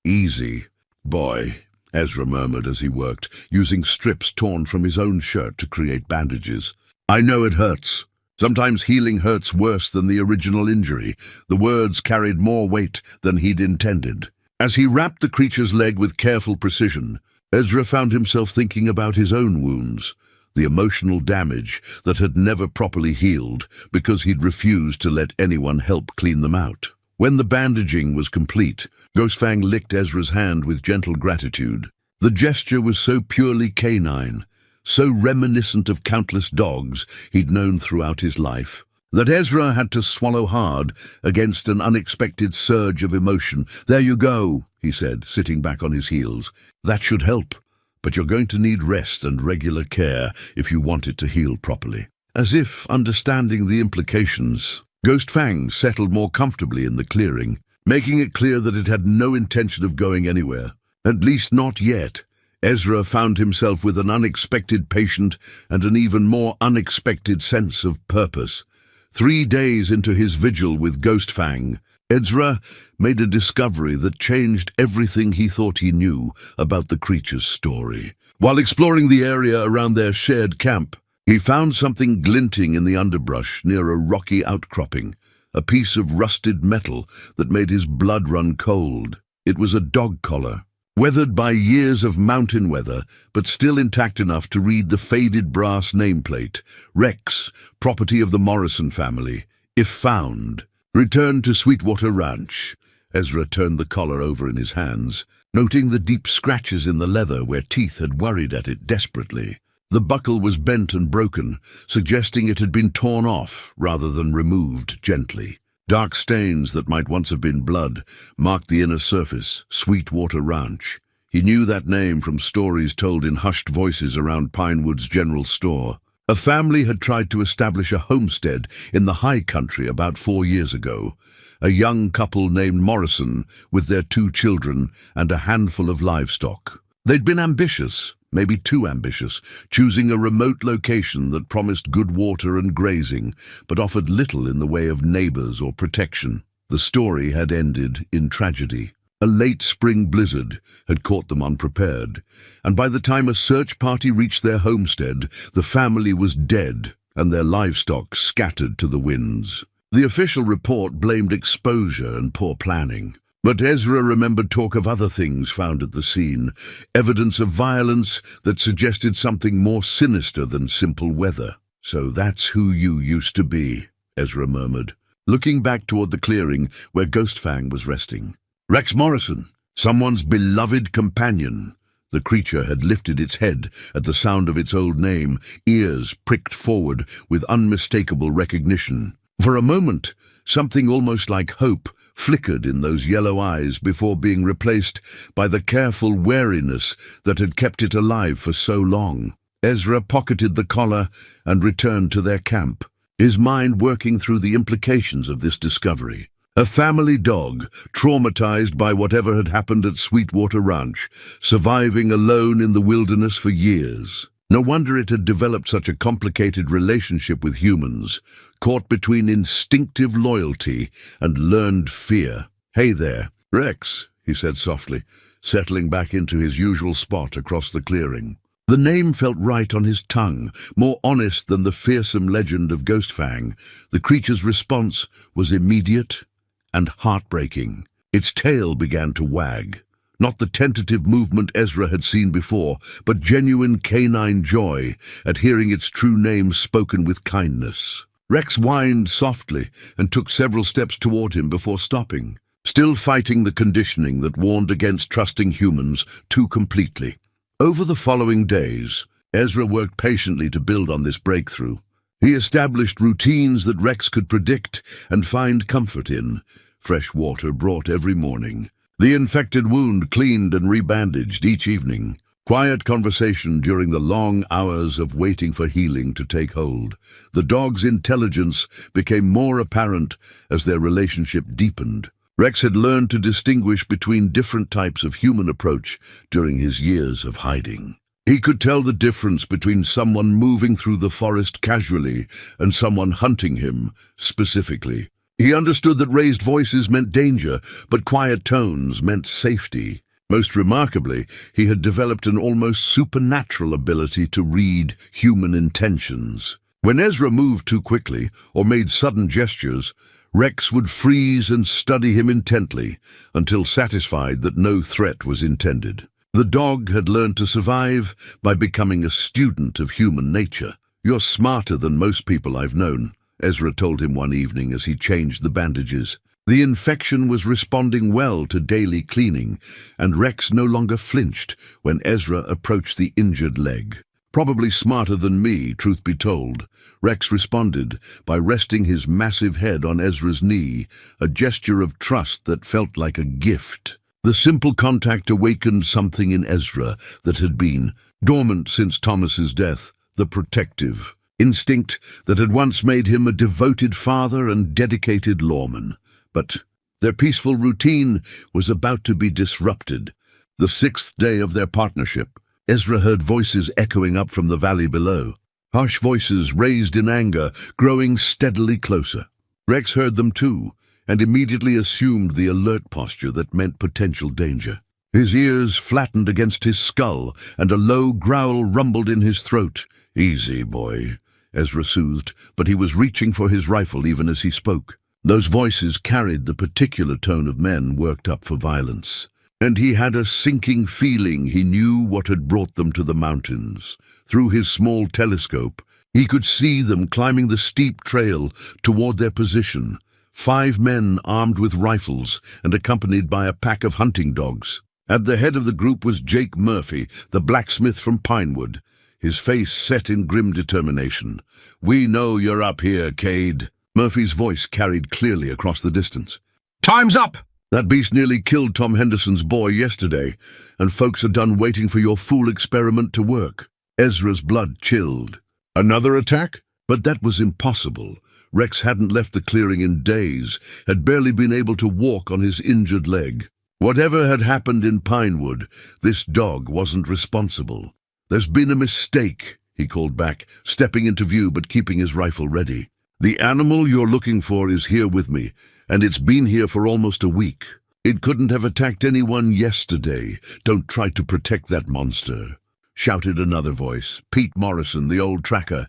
S1: "Easy, boy," Ezra murmured as he worked, using strips torn from his own shirt to create bandages. "I know it hurts. Sometimes healing hurts worse than the original injury." The words carried more weight than he'd intended. As he wrapped the creature's leg with careful precision, Ezra found himself thinking about his own wounds, the emotional damage that had never properly healed because he'd refused to let anyone help clean them out. When the bandaging was complete, Ghost Fang licked Ezra's hand with gentle gratitude. The gesture was so purely canine, so reminiscent of countless dogs he'd known throughout his life, that Ezra had to swallow hard against an unexpected surge of emotion. "There you go," he said, sitting back on his heels. "That should help, but you're going to need rest and regular care if you want it to heal properly." As if understanding the implications, Ghost Fang settled more comfortably in the clearing, making it clear that it had no intention of going anywhere. At least not yet. Ezra found himself with an unexpected patient and an even more unexpected sense of purpose. 3 days into his vigil with Ghost Fang, Ezra made a discovery that changed everything he thought he knew about the creature's story. While exploring the area around their shared camp, he found something glinting in the underbrush near a rocky outcropping, a piece of rusted metal that made his blood run cold. It was a dog collar, weathered by years of mountain weather, but still intact enough to read the faded brass nameplate, "Rex, property of the Morrison family, if found. Returned to Sweetwater Ranch." Ezra turned the collar over in his hands, noting the deep scratches in the leather where teeth had worried at it desperately. The buckle was bent and broken, suggesting it had been torn off rather than removed gently. Dark stains that might once have been blood marked the inner surface. Sweetwater Ranch. He knew that name from stories told in hushed voices around Pinewood's general store. A family had tried to establish a homestead in the high country about 4 years ago. A young couple named Morrison with their 2 children and a handful of livestock. They'd been ambitious, maybe too ambitious, choosing a remote location that promised good water and grazing, but offered little in the way of neighbors or protection. The story had ended in tragedy. A late spring blizzard had caught them unprepared, and by the time a search party reached their homestead, the family was dead and their livestock scattered to the winds. The official report blamed exposure and poor planning. But Ezra remembered talk of other things found at the scene, evidence of violence that suggested something more sinister than simple weather. "So that's who you used to be," Ezra murmured, looking back toward the clearing where Ghostfang was resting. "Rex Morrison, someone's beloved companion." The creature had lifted its head at the sound of its old name, ears pricked forward with unmistakable recognition. For a moment, something almost like hope flickered in those yellow eyes before being replaced by the careful wariness that had kept it alive for so long. Ezra pocketed the collar and returned to their camp, his mind working through the implications of this discovery. A family dog, traumatized by whatever had happened at Sweetwater Ranch, surviving alone in the wilderness for years. No wonder it had developed such a complicated relationship with humans, caught between instinctive loyalty and learned fear. "Hey there, Rex," he said softly, settling back into his usual spot across the clearing. The name felt right on his tongue, more honest than the fearsome legend of Ghostfang. The creature's response was immediate and heartbreaking. Its tail began to wag. Not the tentative movement Ezra had seen before, but genuine canine joy at hearing its true name spoken with kindness. Rex whined softly and took several steps toward him before stopping, still fighting the conditioning that warned against trusting humans too completely. Over the following days, Ezra worked patiently to build on this breakthrough. He established routines that Rex could predict and find comfort in. Fresh water brought every morning. The infected wound cleaned and rebandaged each evening. Quiet conversation during the long hours of waiting for healing to take hold. The dog's intelligence became more apparent as their relationship deepened. Rex had learned to distinguish between different types of human approach during his years of hiding. He could tell the difference between someone moving through the forest casually and someone hunting him specifically. He understood that raised voices meant danger, but quiet tones meant safety. Most remarkably, he had developed an almost supernatural ability to read human intentions. When Ezra moved too quickly or made sudden gestures, Rex would freeze and study him intently until satisfied that no threat was intended. The dog had learned to survive by becoming a student of human nature. "You're smarter than most people I've known," Ezra told him one evening as he changed the bandages. The infection was responding well to daily cleaning, and Rex no longer flinched when Ezra approached the injured leg. "Probably smarter than me, truth be told," Rex responded by resting his massive head on Ezra's knee, a gesture of trust that felt like a gift. The simple contact awakened something in Ezra that had been dormant since Thomas's death, the protective instinct that had once made him a devoted father and dedicated lawman. But their peaceful routine was about to be disrupted. The 6th day of their partnership, Ezra heard voices echoing up from the valley below. Harsh voices raised in anger, growing steadily closer. Rex heard them too, and immediately assumed the alert posture that meant potential danger. His ears flattened against his skull, and a low growl rumbled in his throat. "Easy, boy," Ezra soothed, but he was reaching for his rifle even as he spoke. Those voices carried the particular tone of men worked up for violence, and he had a sinking feeling he knew what had brought them to the mountains. Through his small telescope, he could see them climbing the steep trail toward their position, 5 men armed with rifles and accompanied by a pack of hunting dogs. At the head of the group was Jake Murphy, the blacksmith from Pinewood, his face set in grim determination. "We know you're up here, Cade." Murphy's voice carried clearly across the distance. "Time's up! That beast nearly killed Tom Henderson's boy yesterday, and folks are done waiting for your fool experiment to work." Ezra's blood chilled. Another attack? But that was impossible. Rex hadn't left the clearing in days, had barely been able to walk on his injured leg. Whatever had happened in Pinewood, this dog wasn't responsible. "There's been a mistake," he called back, stepping into view but keeping his rifle ready. "The animal you're looking for is here with me, and it's been here for almost a week. It couldn't have attacked anyone yesterday. Don't try to protect that monster," shouted another voice, Pete Morrison, the old tracker.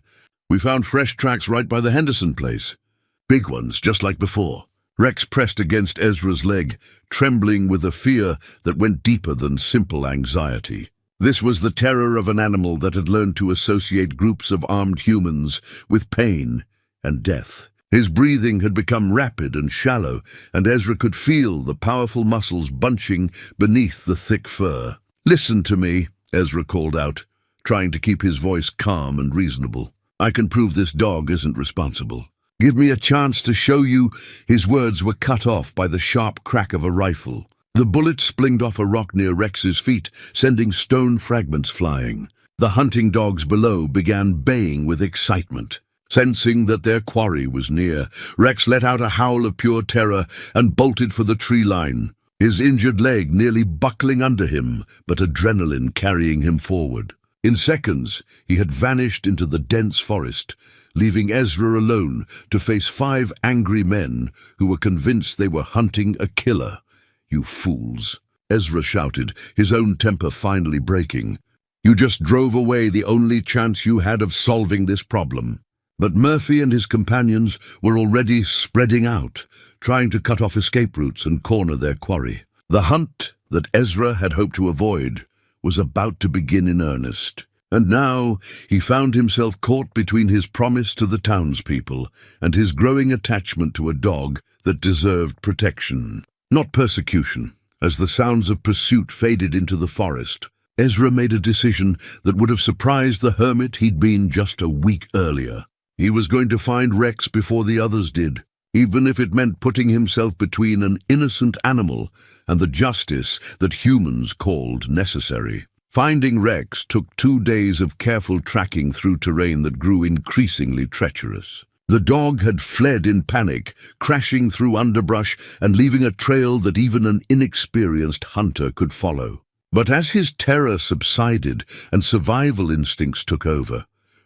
S1: "We found fresh tracks right by the Henderson place. Big ones, just like before." Rex pressed against Ezra's leg, trembling with a fear that went deeper than simple anxiety. This was the terror of an animal that had learned to associate groups of armed humans with pain and death. His breathing had become rapid and shallow, and Ezra could feel the powerful muscles bunching beneath the thick fur. "Listen to me," Ezra called out, trying to keep his voice calm and reasonable. "I can prove this dog isn't responsible. Give me a chance to show you." His words were cut off by the sharp crack of a rifle. The bullet splinged off a rock near Rex's feet, sending stone fragments flying. The hunting dogs below began baying with excitement. Sensing that their quarry was near, Rex let out a howl of pure terror and bolted for the tree line, his injured leg nearly buckling under him, but adrenaline carrying him forward. In seconds, he had vanished into the dense forest, leaving Ezra alone to face 5 angry men who were convinced they were hunting a killer. "You fools," Ezra shouted, his own temper finally breaking. "You just drove away the only chance you had of solving this problem." But Murphy and his companions were already spreading out, trying to cut off escape routes and corner their quarry. The hunt that Ezra had hoped to avoid was about to begin in earnest. And now he found himself caught between his promise to the townspeople and his growing attachment to a dog that deserved protection, not persecution. As the sounds of pursuit faded into the forest, Ezra made a decision that would have surprised the hermit he'd been just a week earlier. He was going to find Rex before the others did, even if it meant putting himself between an innocent animal and the justice that humans called necessary. Finding Rex took 2 days of careful tracking through terrain that grew increasingly treacherous. The dog had fled in panic, crashing through underbrush and leaving a trail that even an inexperienced hunter could follow. But as his terror subsided and survival instincts took over,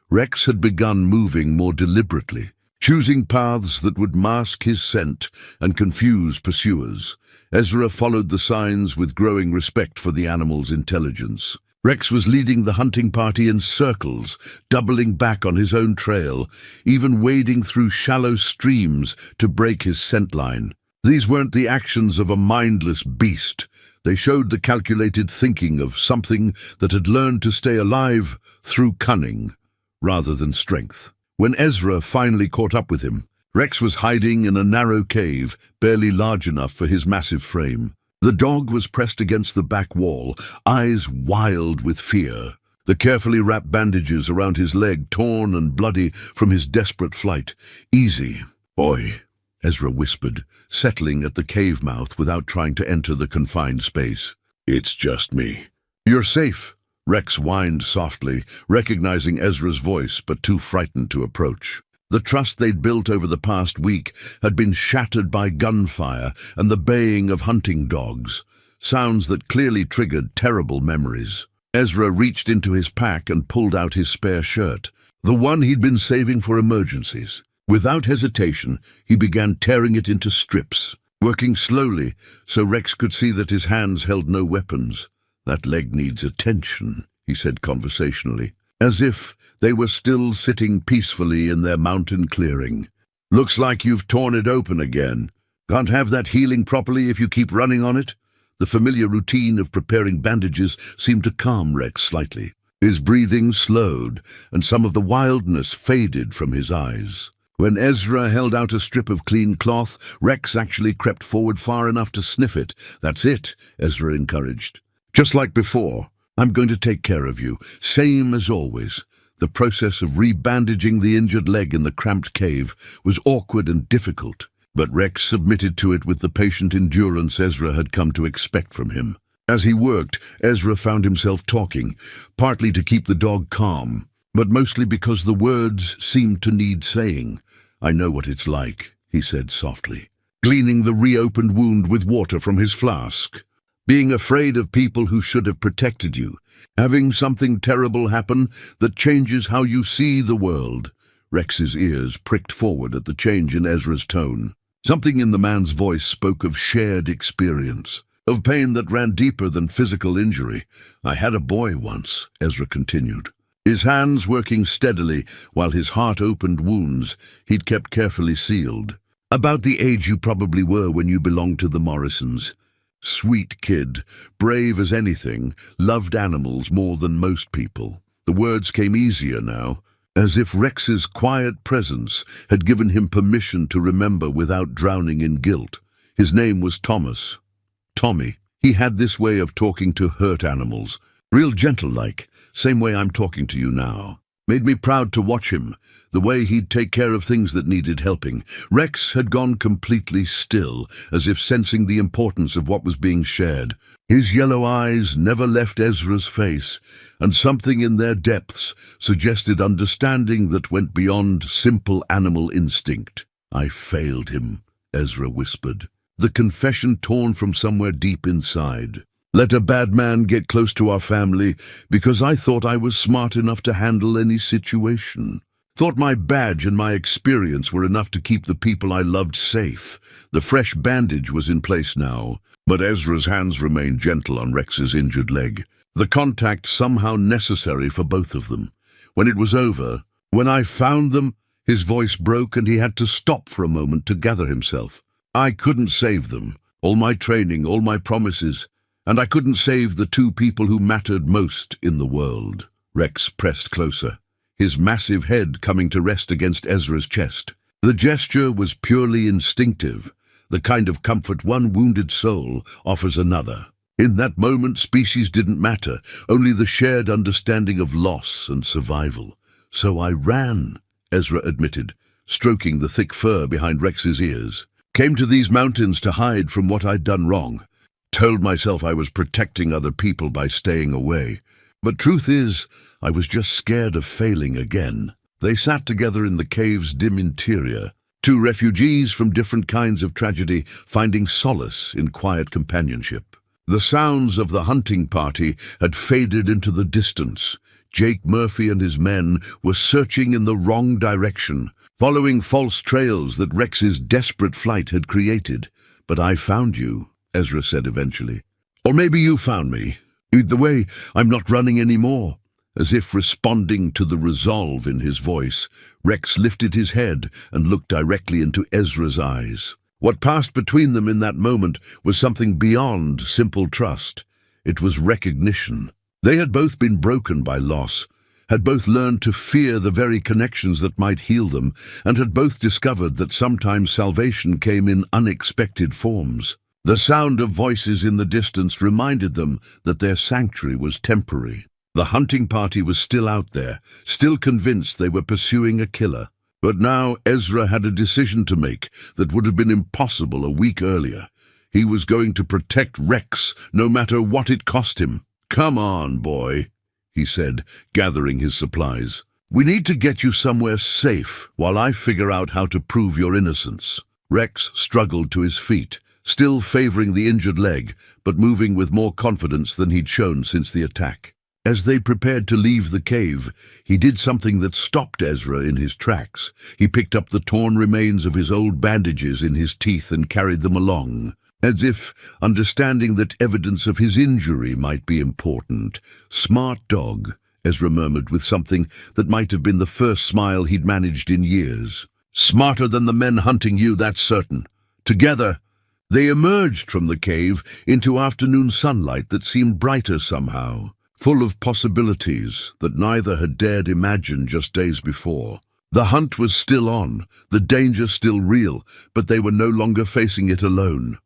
S1: Rex had begun moving more deliberately, choosing paths that would mask his scent and confuse pursuers. Ezra followed the signs with growing respect for the animal's intelligence. Rex was leading the hunting party in circles, doubling back on his own trail, even wading through shallow streams to break his scent line. These weren't the actions of a mindless beast. They showed the calculated thinking of something that had learned to stay alive through cunning rather than strength. When Ezra finally caught up with him, Rex was hiding in a narrow cave, barely large enough for his massive frame. The dog was pressed against the back wall, eyes wild with fear, the carefully wrapped bandages around his leg torn and bloody from his desperate flight. "Easy, boy," Ezra whispered, settling at the cave mouth without trying to enter the confined space. "It's just me." "You're safe," Rex whined softly, recognizing Ezra's voice but too frightened to approach. The trust they'd built over the past week had been shattered by gunfire and the baying of hunting dogs, sounds that clearly triggered terrible memories. Ezra reached into his pack and pulled out his spare shirt, the one he'd been saving for emergencies. Without hesitation, he began tearing it into strips, working slowly so Rex could see that his hands held no weapons. "That leg needs attention," he said conversationally, as if they were still sitting peacefully in their mountain clearing. "Looks like you've torn it open again. Can't have that healing properly if you keep running on it." The familiar routine of preparing bandages seemed to calm Rex slightly. His breathing slowed, and some of the wildness faded from his eyes. When Ezra held out a strip of clean cloth, Rex actually crept forward far enough to sniff it. "That's it," Ezra encouraged. "Just like before. I'm going to take care of you, same as always." The process of rebandaging the injured leg in the cramped cave was awkward and difficult, but Rex submitted to it with the patient endurance Ezra had come to expect from him. As he worked, Ezra found himself talking, partly to keep the dog calm, but mostly because the words seemed to need saying. "I know what it's like," he said softly, cleaning the reopened wound with water from his flask. "Being afraid of people who should have protected you. Having something terrible happen that changes how you see the world. Rex's ears pricked forward at the change in Ezra's tone. Something in the man's voice spoke of shared experience, of pain that ran deeper than physical injury. I had a boy once, Ezra continued. His hands working steadily while his heart opened wounds he'd kept carefully sealed. About the age you probably were when you belonged to the Morrisons. Sweet kid, brave as anything, loved animals more than most people. The words came easier now, as if Rex's quiet presence had given him permission to remember without drowning in guilt. His name was Thomas. Tommy. He had this way of talking to hurt animals, real gentle-like, same way I'm talking to you now. Made me proud to watch him, the way he'd take care of things that needed helping. Rex had gone completely still, as if sensing the importance of what was being shared. His yellow eyes never left Ezra's face, and something in their depths suggested understanding that went beyond simple animal instinct. I failed him, Ezra whispered, the confession torn from somewhere deep inside. Let a bad man get close to our family because I thought I was smart enough to handle any situation. Thought my badge and my experience were enough to keep the people I loved safe. The fresh bandage was in place now, but Ezra's hands remained gentle on Rex's injured leg, the contact somehow necessary for both of them. When it was over, when I found them, his voice broke and he had to stop for a moment to gather himself. I couldn't save them, all my training, all my promises, and I couldn't save the two people who mattered most in the world. Rex pressed closer, his massive head coming to rest against Ezra's chest. The gesture was purely instinctive, the kind of comfort one wounded soul offers another. In that moment, species didn't matter, only the shared understanding of loss and survival. So I ran, Ezra admitted, stroking the thick fur behind Rex's ears. Came to these mountains to hide from what I'd done wrong. Told myself I was protecting other people by staying away. But truth is, I was just scared of failing again. They sat together in the cave's dim interior, two refugees from different kinds of tragedy, finding solace in quiet companionship. The sounds of the hunting party had faded into the distance. Jake Murphy and his men were searching in the wrong direction, following false trails that Rex's desperate flight had created. But I found you, Ezra said eventually. Or maybe you found me. Either way, I'm not running anymore. As if responding to the resolve in his voice, Rex lifted his head and looked directly into Ezra's eyes. What passed between them in that moment was something beyond simple trust. It was recognition. They had both been broken by loss, had both learned to fear the very connections that might heal them, and had both discovered that sometimes salvation came in unexpected forms. The sound of voices in the distance reminded them that their sanctuary was temporary. The hunting party was still out there, still convinced they were pursuing a killer. But now Ezra had a decision to make that would have been impossible a week earlier. He was going to protect Rex, no matter what it cost him. "Come on, boy," he said, gathering his supplies. "We need to get you somewhere safe while I figure out how to prove your innocence." Rex struggled to his feet, still favoring the injured leg, but moving with more confidence than he'd shown since the attack. As they prepared to leave the cave, he did something that stopped Ezra in his tracks. He picked up the torn remains of his old bandages in his teeth and carried them along, as if understanding that evidence of his injury might be important. "Smart dog," Ezra murmured with something that might have been the first smile he'd managed in years. "Smarter than the men hunting you, that's certain." Together, they emerged from the cave into afternoon sunlight that seemed brighter somehow, full of possibilities that neither had dared imagine just days before. The hunt was still on, the danger still real, but they were no longer facing it alone.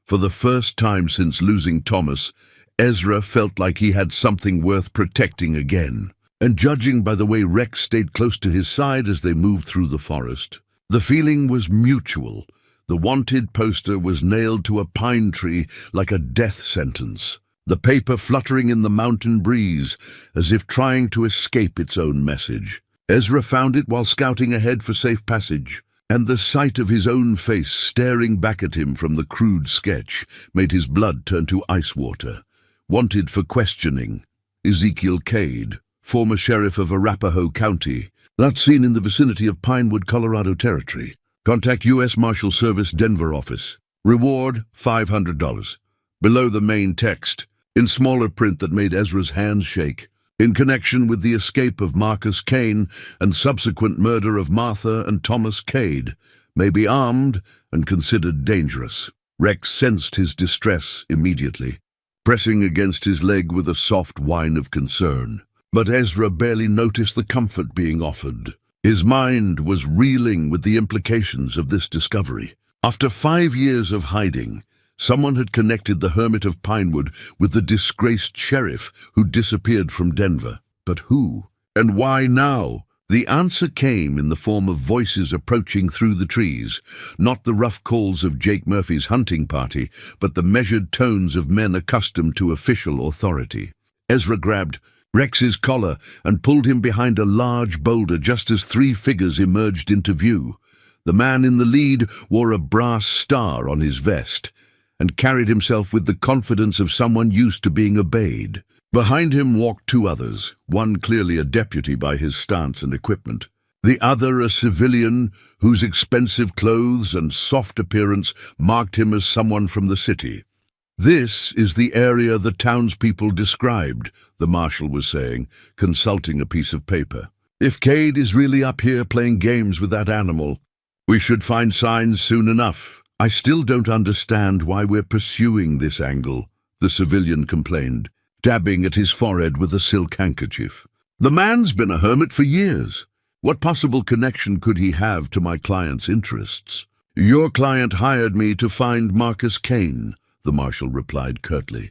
S1: For the first time since losing Thomas, Ezra felt like he had something worth protecting again. And judging by the way Rex stayed close to his side as they moved through the forest, the feeling was mutual. The wanted poster was nailed to a pine tree like a death sentence, the paper fluttering in the mountain breeze as if trying to escape its own message. Ezra found it while scouting ahead for safe passage, and the sight of his own face staring back at him from the crude sketch made his blood turn to ice water. Wanted for questioning, Ezekiel Cade, former sheriff of Arapahoe County, last seen in the vicinity of Pinewood, Colorado Territory. Contact U.S. Marshal Service Denver office. Reward $500. Below the main text, in smaller print that made Ezra's hands shake, in connection with the escape of Marcus Kane and subsequent murder of Martha and Thomas Cade, may be armed and considered dangerous. Rex sensed his distress immediately, pressing against his leg with a soft whine of concern. But Ezra barely noticed the comfort being offered. His mind was reeling with the implications of this discovery. After 5 years of hiding, someone had connected the Hermit of Pinewood with the disgraced sheriff who disappeared from Denver. But who? And why now? The answer came in the form of voices approaching through the trees, not the rough calls of Jake Murphy's hunting party, but the measured tones of men accustomed to official authority. Ezra grabbed Rex's collar and pulled him behind a large boulder just as 3 figures emerged into view. The man in the lead wore a brass star on his vest and carried himself with the confidence of someone used to being obeyed. Behind him walked 2 others, one clearly a deputy by his stance and equipment, the other a civilian whose expensive clothes and soft appearance marked him as someone from the city. "This is the area the townspeople described," the marshal was saying, consulting a piece of paper. "If Cade is really up here playing games with that animal, we should find signs soon enough." "I still don't understand why we're pursuing this angle," the civilian complained, dabbing at his forehead with a silk handkerchief. "The man's been a hermit for years. What possible connection could he have to my client's interests?" "Your client hired me to find Marcus Kane," the marshal replied curtly.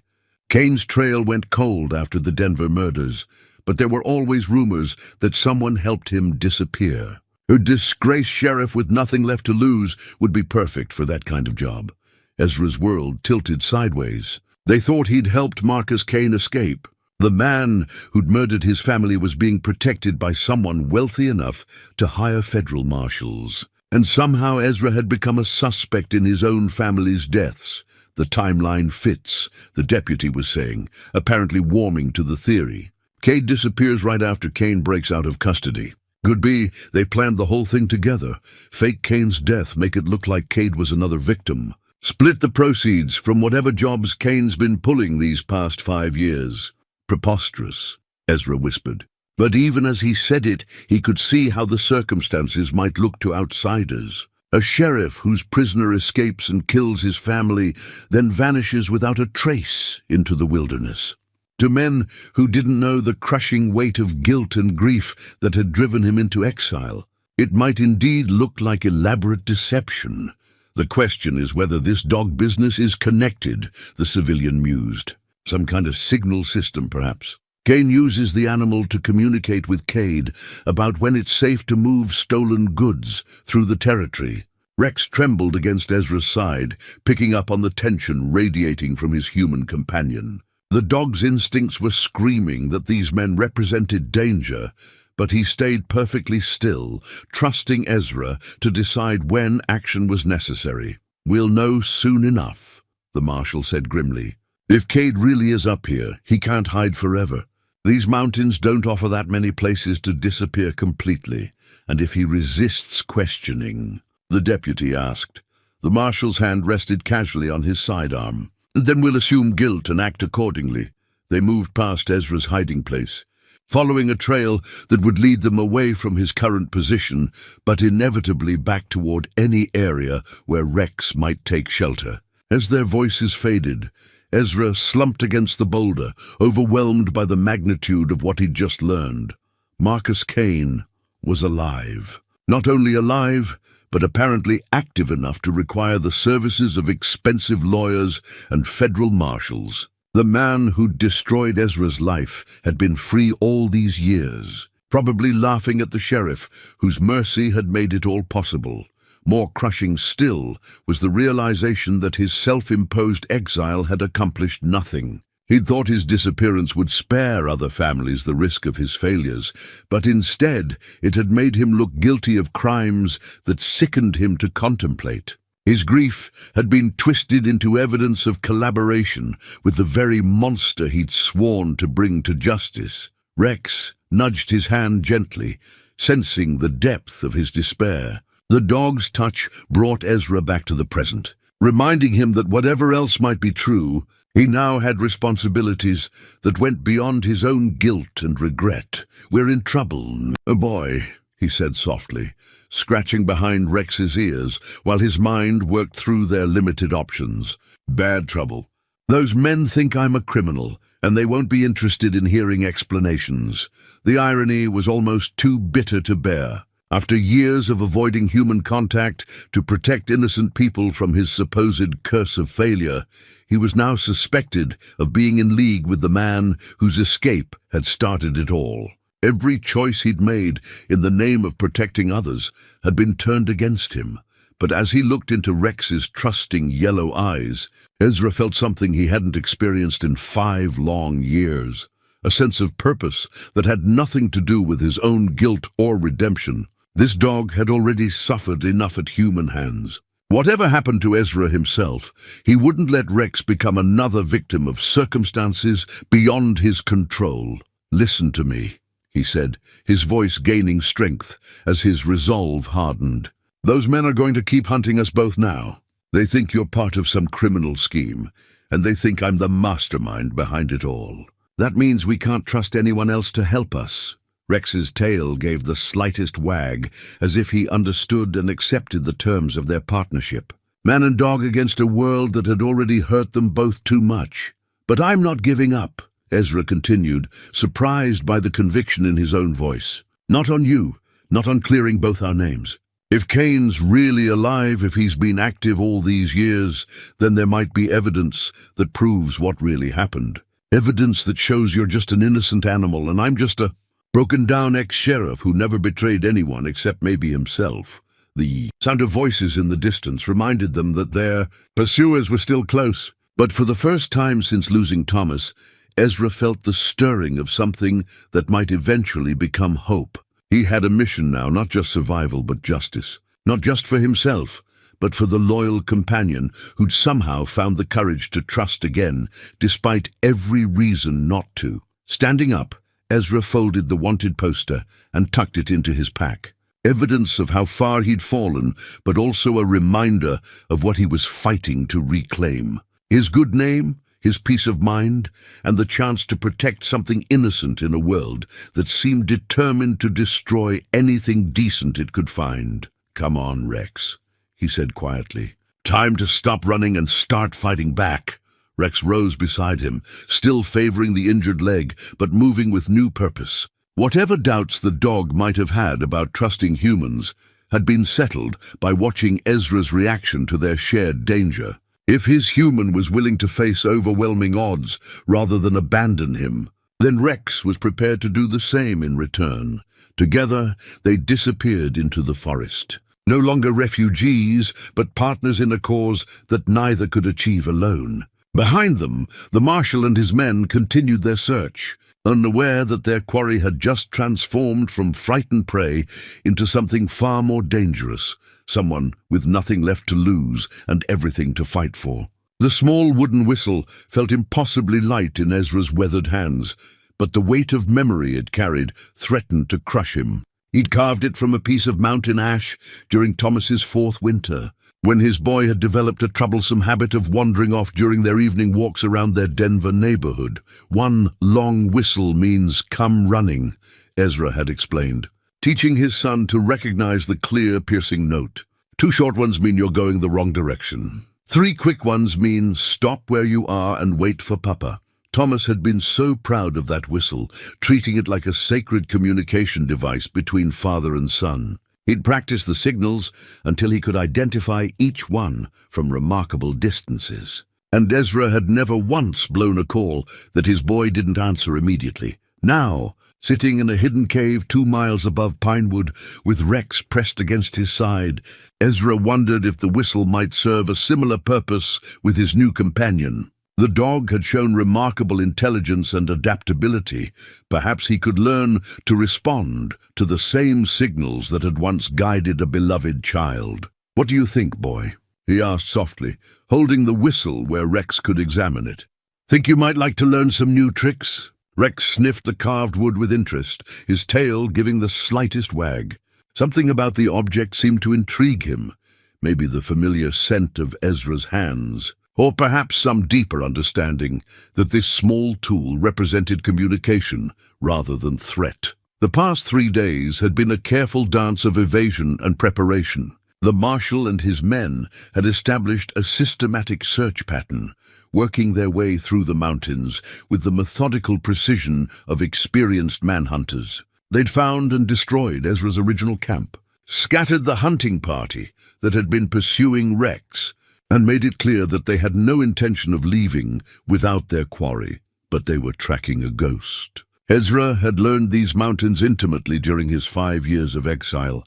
S1: "Kane's trail went cold after the Denver murders, but there were always rumors that someone helped him disappear. A disgraced sheriff with nothing left to lose would be perfect for that kind of job." Ezra's world tilted sideways. They thought he'd helped Marcus Kane escape. The man who'd murdered his family was being protected by someone wealthy enough to hire federal marshals. And somehow Ezra had become a suspect in his own family's deaths. "The timeline fits," the deputy was saying, apparently warming to the theory. "Cade disappears right after Kane breaks out of custody. Could be they planned the whole thing together. Fake Kane's death, make it look like Cade was another victim. Split the proceeds from whatever jobs Kane's been pulling these past 5 years. Preposterous," Ezra whispered. But even as he said it, he could see how the circumstances might look to outsiders. A sheriff whose prisoner escapes and kills his family, then vanishes without a trace into the wilderness. To men who didn't know the crushing weight of guilt and grief that had driven him into exile, it might indeed look like elaborate deception. "The question is whether this dog business is connected," the civilian mused. "Some kind of signal system, perhaps. Kane uses the animal to communicate with Cade about when it's safe to move stolen goods through the territory." Rex trembled against Ezra's side, picking up on the tension radiating from his human companion. The dog's instincts were screaming that these men represented danger, but he stayed perfectly still, trusting Ezra to decide when action was necessary. "We'll know soon enough," the marshal said grimly. "If Cade really is up here, he can't hide forever. These mountains don't offer that many places to disappear completely, and if he resists questioning—" the deputy asked. The marshal's hand rested casually on his sidearm. "Then we'll assume guilt and act accordingly." They moved past Ezra's hiding place, following a trail that would lead them away from his current position, but inevitably back toward any area where Rex might take shelter. As their voices faded, Ezra slumped against the boulder, overwhelmed by the magnitude of what he'd just learned. Marcus Kane was alive. Not only alive, but apparently active enough to require the services of expensive lawyers and federal marshals. The man who'd destroyed Ezra's life had been free all these years, probably laughing at the sheriff, whose mercy had made it all possible. More crushing still was the realization that his self-imposed exile had accomplished nothing. He'd thought his disappearance would spare other families the risk of his failures, but instead it had made him look guilty of crimes that sickened him to contemplate. His grief had been twisted into evidence of collaboration with the very monster he'd sworn to bring to justice. Rex nudged his hand gently, sensing the depth of his despair. The dog's touch brought Ezra back to the present, reminding him that whatever else might be true, he now had responsibilities that went beyond his own guilt and regret. "We're in trouble, a boy," he said softly, scratching behind Rex's ears while his mind worked through their limited options. "Bad trouble. Those men think I'm a criminal, and they won't be interested in hearing explanations." The irony was almost too bitter to bear. After years of avoiding human contact to protect innocent people from his supposed curse of failure, he was now suspected of being in league with the man whose escape had started it all. Every choice he'd made in the name of protecting others had been turned against him. But as he looked into Rex's trusting yellow eyes, Ezra felt something he hadn't experienced in 5 long years. A sense of purpose that had nothing to do with his own guilt or redemption. This dog had already suffered enough at human hands. Whatever happened to Ezra himself, he wouldn't let Rex become another victim of circumstances beyond his control. "Listen to me," he said, his voice gaining strength as his resolve hardened. "Those men are going to keep hunting us both now. They think you're part of some criminal scheme, and they think I'm the mastermind behind it all. That means we can't trust anyone else to help us." Rex's tail gave the slightest wag, as if he understood and accepted the terms of their partnership. Man and dog against a world that had already hurt them both too much. "But I'm not giving up," Ezra continued, surprised by the conviction in his own voice. "Not on you, not on clearing both our names. If Kane's really alive, if he's been active all these years, then there might be evidence that proves what really happened. Evidence that shows you're just an innocent animal and I'm just a broken-down ex-sheriff who never betrayed anyone except maybe himself." The sound of voices in the distance reminded them that their pursuers were still close. But for the first time since losing Thomas, Ezra felt the stirring of something that might eventually become hope. He had a mission now, not just survival but justice. Not just for himself, but for the loyal companion who'd somehow found the courage to trust again, despite every reason not to. Standing up, Ezra folded the wanted poster and tucked it into his pack. Evidence of how far he'd fallen, but also a reminder of what he was fighting to reclaim. His good name, his peace of mind, and the chance to protect something innocent in a world that seemed determined to destroy anything decent it could find. "Come on, Rex," he said quietly. "Time to stop running and start fighting back." Rex rose beside him, still favoring the injured leg, but moving with new purpose. Whatever doubts the dog might have had about trusting humans had been settled by watching Ezra's reaction to their shared danger. If his human was willing to face overwhelming odds rather than abandon him, then Rex was prepared to do the same in return. Together, they disappeared into the forest. No longer refugees, but partners in a cause that neither could achieve alone. Behind them, the marshal and his men continued their search, unaware that their quarry had just transformed from frightened prey into something far more dangerous, someone with nothing left to lose and everything to fight for. The small wooden whistle felt impossibly light in Ezra's weathered hands, but the weight of memory it carried threatened to crush him. He'd carved it from a piece of mountain ash during Thomas's 4th winter, when his boy had developed a troublesome habit of wandering off during their evening walks around their Denver neighborhood. "One long whistle means come running," Ezra had explained, teaching his son to recognize the clear, piercing note. 2 short ones mean you're going the wrong direction. 3 quick ones mean stop where you are and wait for Papa. Thomas had been so proud of that whistle, treating it like a sacred communication device between father and son. He'd practiced the signals until he could identify each one from remarkable distances. And Ezra had never once blown a call that his boy didn't answer immediately. Now, sitting in a hidden cave 2 miles above Pinewood, with Rex pressed against his side, Ezra wondered if the whistle might serve a similar purpose with his new companion. The dog had shown remarkable intelligence and adaptability. Perhaps he could learn to respond to the same signals that had once guided a beloved child. "What do you think, boy?" he asked softly, holding the whistle where Rex could examine it. "Think you might like to learn some new tricks?" Rex sniffed the carved wood with interest, his tail giving the slightest wag. Something about the object seemed to intrigue him, maybe the familiar scent of Ezra's hands, or perhaps some deeper understanding that this small tool represented communication rather than threat. The past 3 days had been a careful dance of evasion and preparation. The marshal and his men had established a systematic search pattern, working their way through the mountains with the methodical precision of experienced manhunters. They'd found and destroyed Ezra's original camp, scattered the hunting party that had been pursuing Rex, and made it clear that they had no intention of leaving without their quarry, but they were tracking a ghost. Ezra had learned these mountains intimately during his 5 years of exile,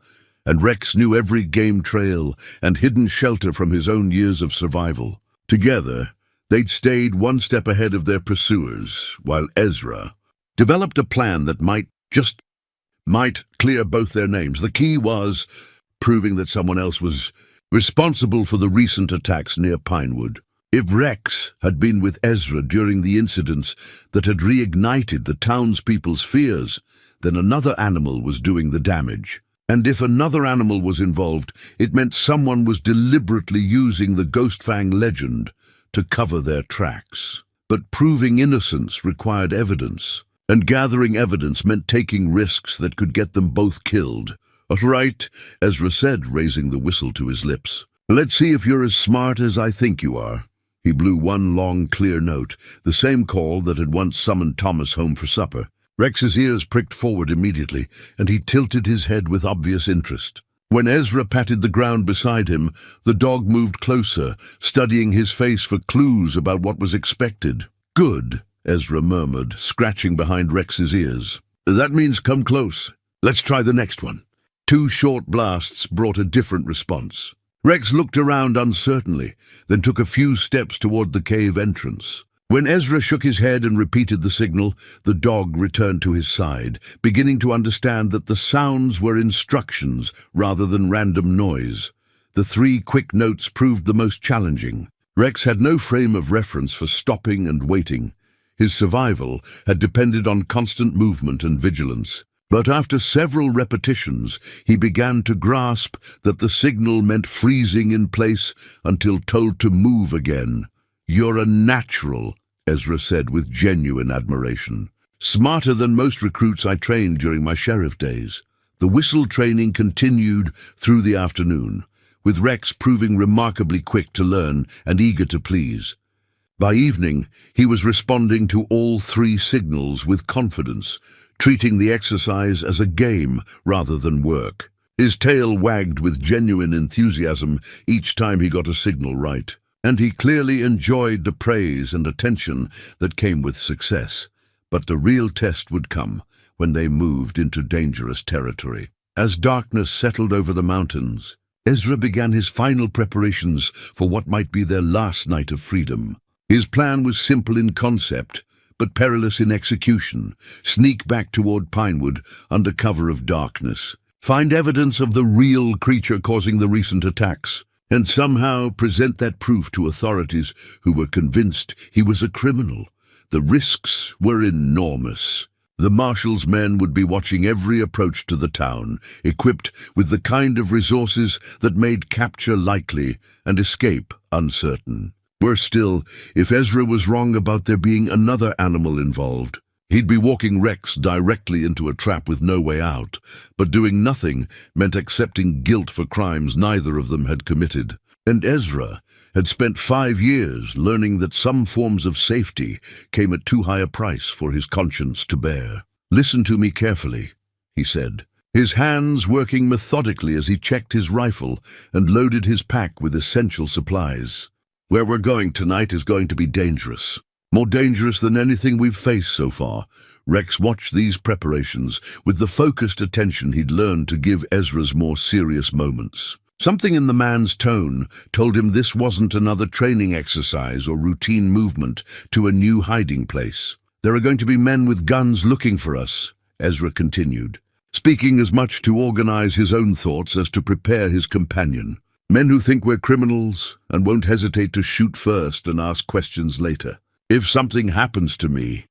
S1: and Rex knew every game trail and hidden shelter from his own years of survival. Together, they'd stayed one step ahead of their pursuers, while Ezra developed a plan that might clear both their names. The key was proving that someone else was responsible for the recent attacks near Pinewood. If Rex had been with Ezra during the incidents that had reignited the townspeople's fears, then another animal was doing the damage. And if another animal was involved, it meant someone was deliberately using the Ghostfang legend to cover their tracks. But proving innocence required evidence, and gathering evidence meant taking risks that could get them both killed. "All right," Ezra said, raising the whistle to his lips. "Let's see if you're as smart as I think you are." He blew one long, clear note, the same call that had once summoned Thomas home for supper. Rex's ears pricked forward immediately, and he tilted his head with obvious interest. When Ezra patted the ground beside him, the dog moved closer, studying his face for clues about what was expected. "Good," Ezra murmured, scratching behind Rex's ears. "That means come close. Let's try the next one." 2 short blasts brought a different response. Rex looked around uncertainly, then took a few steps toward the cave entrance. When Ezra shook his head and repeated the signal, the dog returned to his side, beginning to understand that the sounds were instructions rather than random noise. The 3 quick notes proved the most challenging. Rex had no frame of reference for stopping and waiting. His survival had depended on constant movement and vigilance. But after several repetitions, he began to grasp that the signal meant freezing in place until told to move again. "You're a natural," Ezra said with genuine admiration. "Smarter than most recruits I trained during my sheriff days." The whistle training continued through the afternoon, with Rex proving remarkably quick to learn and eager to please. By evening, he was responding to all 3 signals with confidence, treating the exercise as a game rather than work. His tail wagged with genuine enthusiasm each time he got a signal right, and he clearly enjoyed the praise and attention that came with success. But the real test would come when they moved into dangerous territory. As darkness settled over the mountains, Ezra began his final preparations for what might be their last night of freedom. His plan was simple in concept, but perilous in execution. Sneak back toward Pinewood under cover of darkness. Find evidence of the real creature causing the recent attacks, and somehow present that proof to authorities who were convinced he was a criminal. The risks were enormous. The marshal's men would be watching every approach to the town, equipped with the kind of resources that made capture likely and escape uncertain. Worse still, if Ezra was wrong about there being another animal involved, he'd be walking Rex directly into a trap with no way out. But doing nothing meant accepting guilt for crimes neither of them had committed. And Ezra had spent 5 years learning that some forms of safety came at too high a price for his conscience to bear. "Listen to me carefully," he said, his hands working methodically as he checked his rifle and loaded his pack with essential supplies. "Where we're going tonight is going to be dangerous. More dangerous than anything we've faced so far." Rex watched these preparations with the focused attention he'd learned to give Ezra's more serious moments. Something in the man's tone told him this wasn't another training exercise or routine movement to a new hiding place. "There are going to be men with guns looking for us," Ezra continued, speaking as much to organize his own thoughts as to prepare his companion. Men who think we're criminals and won't hesitate to shoot first and ask questions later. If something happens to me,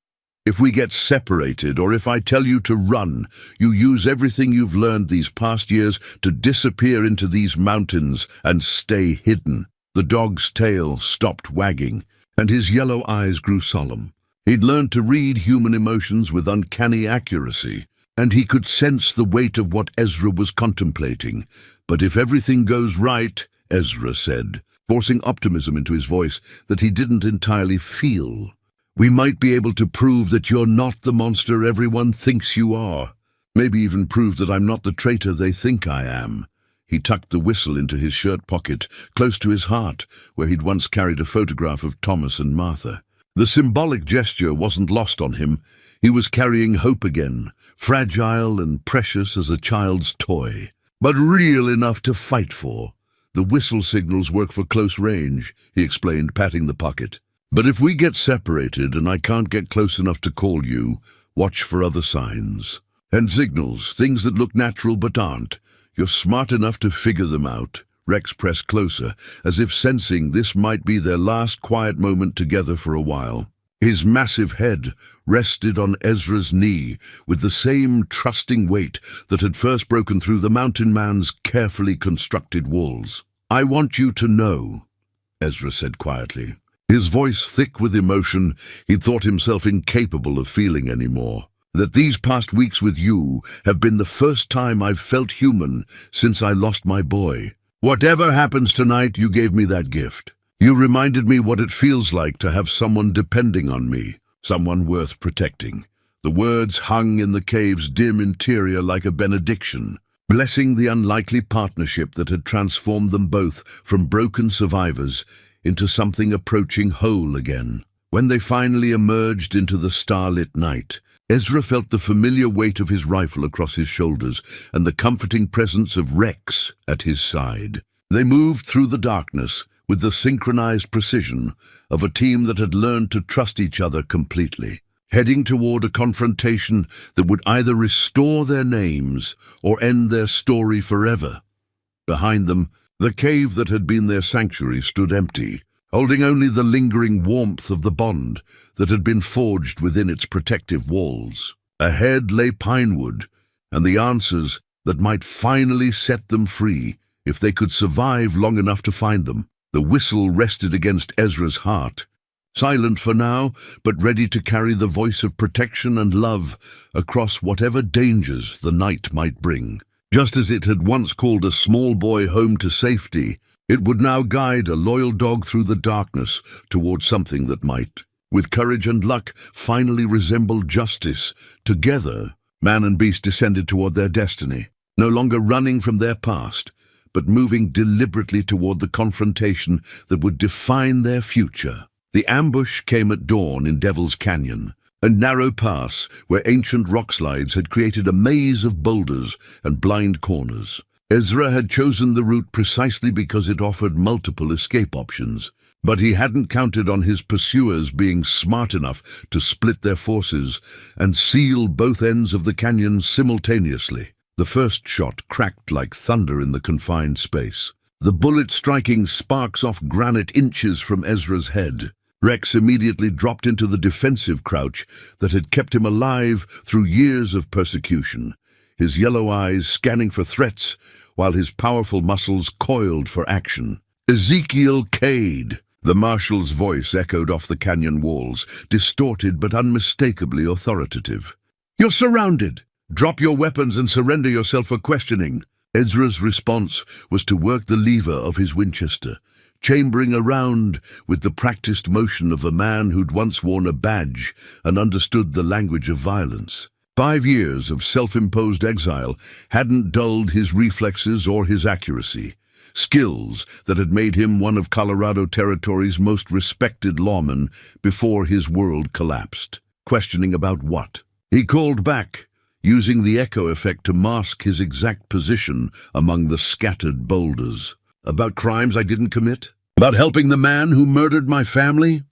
S1: if we get separated, or if I tell you to run, you use everything you've learned these past years to disappear into these mountains and stay hidden." The dog's tail stopped wagging, and his yellow eyes grew solemn. He'd learned to read human emotions with uncanny accuracy, and he could sense the weight of what Ezra was contemplating. "But if everything goes right," Ezra said, forcing optimism into his voice that he didn't entirely feel, "we might be able to prove that you're not the monster everyone thinks you are. Maybe even prove that I'm not the traitor they think I am." He tucked the whistle into his shirt pocket, close to his heart, where he'd once carried a photograph of Thomas and Martha. The symbolic gesture wasn't lost on him. He was carrying hope again, fragile and precious as a child's toy, but real enough to fight for. "The whistle signals work for close range," he explained, patting the pocket. "But if we get separated and I can't get close enough to call you, watch for other signs. And signals, things that look natural but aren't. You're smart enough to figure them out." Rex pressed closer, as if sensing this might be their last quiet moment together for a while. His massive head rested on Ezra's knee with the same trusting weight that had first broken through the mountain man's carefully constructed walls. "I want you to know," Ezra said quietly. His voice thick with emotion, he'd thought himself incapable of feeling anymore. "That these past weeks with you have been the first time I've felt human since I lost my boy. Whatever happens tonight, you gave me that gift. You reminded me what it feels like to have someone depending on me, someone worth protecting." The words hung in the cave's dim interior like a benediction, blessing the unlikely partnership that had transformed them both from broken survivors into something approaching whole again. When they finally emerged into the starlit night, Ezra felt the familiar weight of his rifle across his shoulders and the comforting presence of Rex at his side. They moved through the darkness with the synchronized precision of a team that had learned to trust each other completely, heading toward a confrontation that would either restore their names or end their story forever. Behind them, the cave that had been their sanctuary stood empty, holding only the lingering warmth of the bond that had been forged within its protective walls. Ahead lay Pinewood, and the answers that might finally set them free if they could survive long enough to find them. The whistle rested against Ezra's heart, silent for now, but ready to carry the voice of protection and love across whatever dangers the night might bring. Just as it had once called a small boy home to safety, it would now guide a loyal dog through the darkness toward something that might, with courage and luck, finally resemble justice. Together, man and beast descended toward their destiny, no longer running from their past, but moving deliberately toward the confrontation that would define their future. The ambush came at dawn in Devil's Canyon, a narrow pass where ancient rock slides had created a maze of boulders and blind corners. Ezra had chosen the route precisely because it offered multiple escape options, but he hadn't counted on his pursuers being smart enough to split their forces and seal both ends of the canyon simultaneously. The first shot cracked like thunder in the confined space, the bullet striking sparks off granite inches from Ezra's head. Rex immediately dropped into the defensive crouch that had kept him alive through years of persecution, his yellow eyes scanning for threats while his powerful muscles coiled for action. "Ezekiel Cade!" The marshal's voice echoed off the canyon walls, distorted but unmistakably authoritative. "You're surrounded! Drop your weapons and surrender yourself for questioning." Ezra's response was to work the lever of his Winchester, chambering around with the practiced motion of a man who'd once worn a badge and understood the language of violence. 5 years of self-imposed exile hadn't dulled his reflexes or his accuracy, skills that had made him one of Colorado Territory's most respected lawmen before his world collapsed. Questioning about what? He called back, using the echo effect to mask his exact position among the scattered boulders. "About crimes I didn't commit? About helping the man who murdered my family?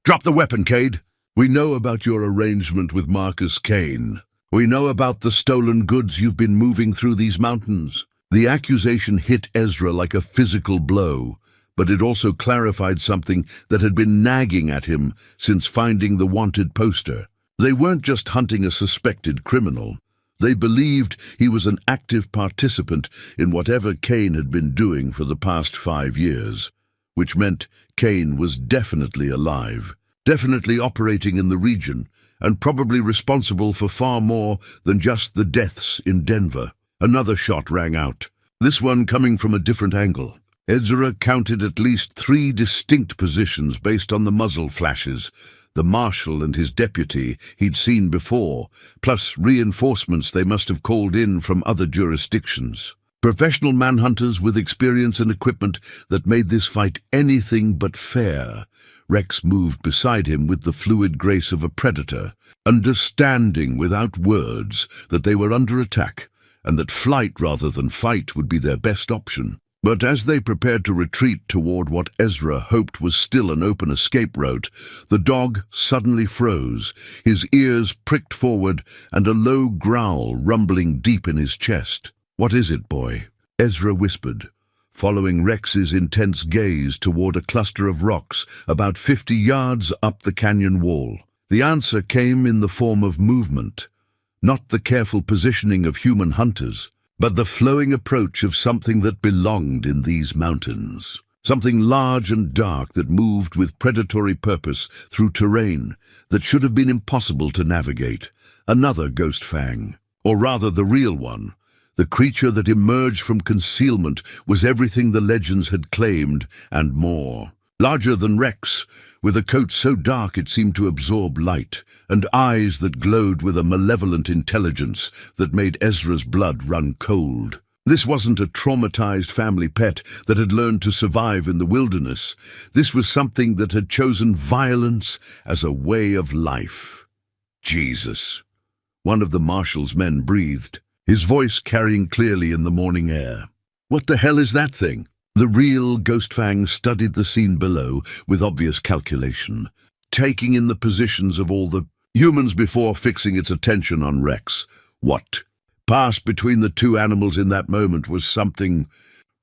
S1: Drop the weapon, Cade. We know about your arrangement with Marcus Kane. We know about the stolen goods you've been moving through these mountains. The accusation hit Ezra like a physical blow, but it also clarified something that had been nagging at him since finding the wanted poster. They weren't just hunting a suspected criminal. They believed he was an active participant in whatever Cain had been doing for the past 5 years, which meant Cain was definitely alive, definitely operating in the region, and probably responsible for far more than just the deaths in Denver. Another shot rang out, this one coming from a different angle. Ezra counted at least 3 distinct positions based on the muzzle flashes, the marshal and his deputy he'd seen before, plus reinforcements they must have called in from other jurisdictions. Professional manhunters with experience and equipment that made this fight anything but fair. Rex moved beside him with the fluid grace of a predator, understanding without words that they were under attack, and that flight rather than fight would be their best option. But as they prepared to retreat toward what Ezra hoped was still an open escape route, the dog suddenly froze, his ears pricked forward and a low growl rumbling deep in his chest. "What is it, boy?" Ezra whispered, following Rex's intense gaze toward a cluster of rocks about 50 yards up the canyon wall. The answer came in the form of movement, not the careful positioning of human hunters, but the flowing approach of something that belonged in these mountains. Something large and dark that moved with predatory purpose through terrain that should have been impossible to navigate. Another ghost fang, or rather the real one. The creature that emerged from concealment was everything the legends had claimed and more. Larger than Rex, with a coat so dark it seemed to absorb light, and eyes that glowed with a malevolent intelligence that made Ezra's blood run cold. This wasn't a traumatized family pet that had learned to survive in the wilderness. This was something that had chosen violence as a way of life. Jesus. One of the marshal's men breathed, his voice carrying clearly in the morning air. What the hell is that thing? The real Ghost Fang studied the scene below with obvious calculation, taking in the positions of all the humans before fixing its attention on Rex. What passed between the two animals in that moment was something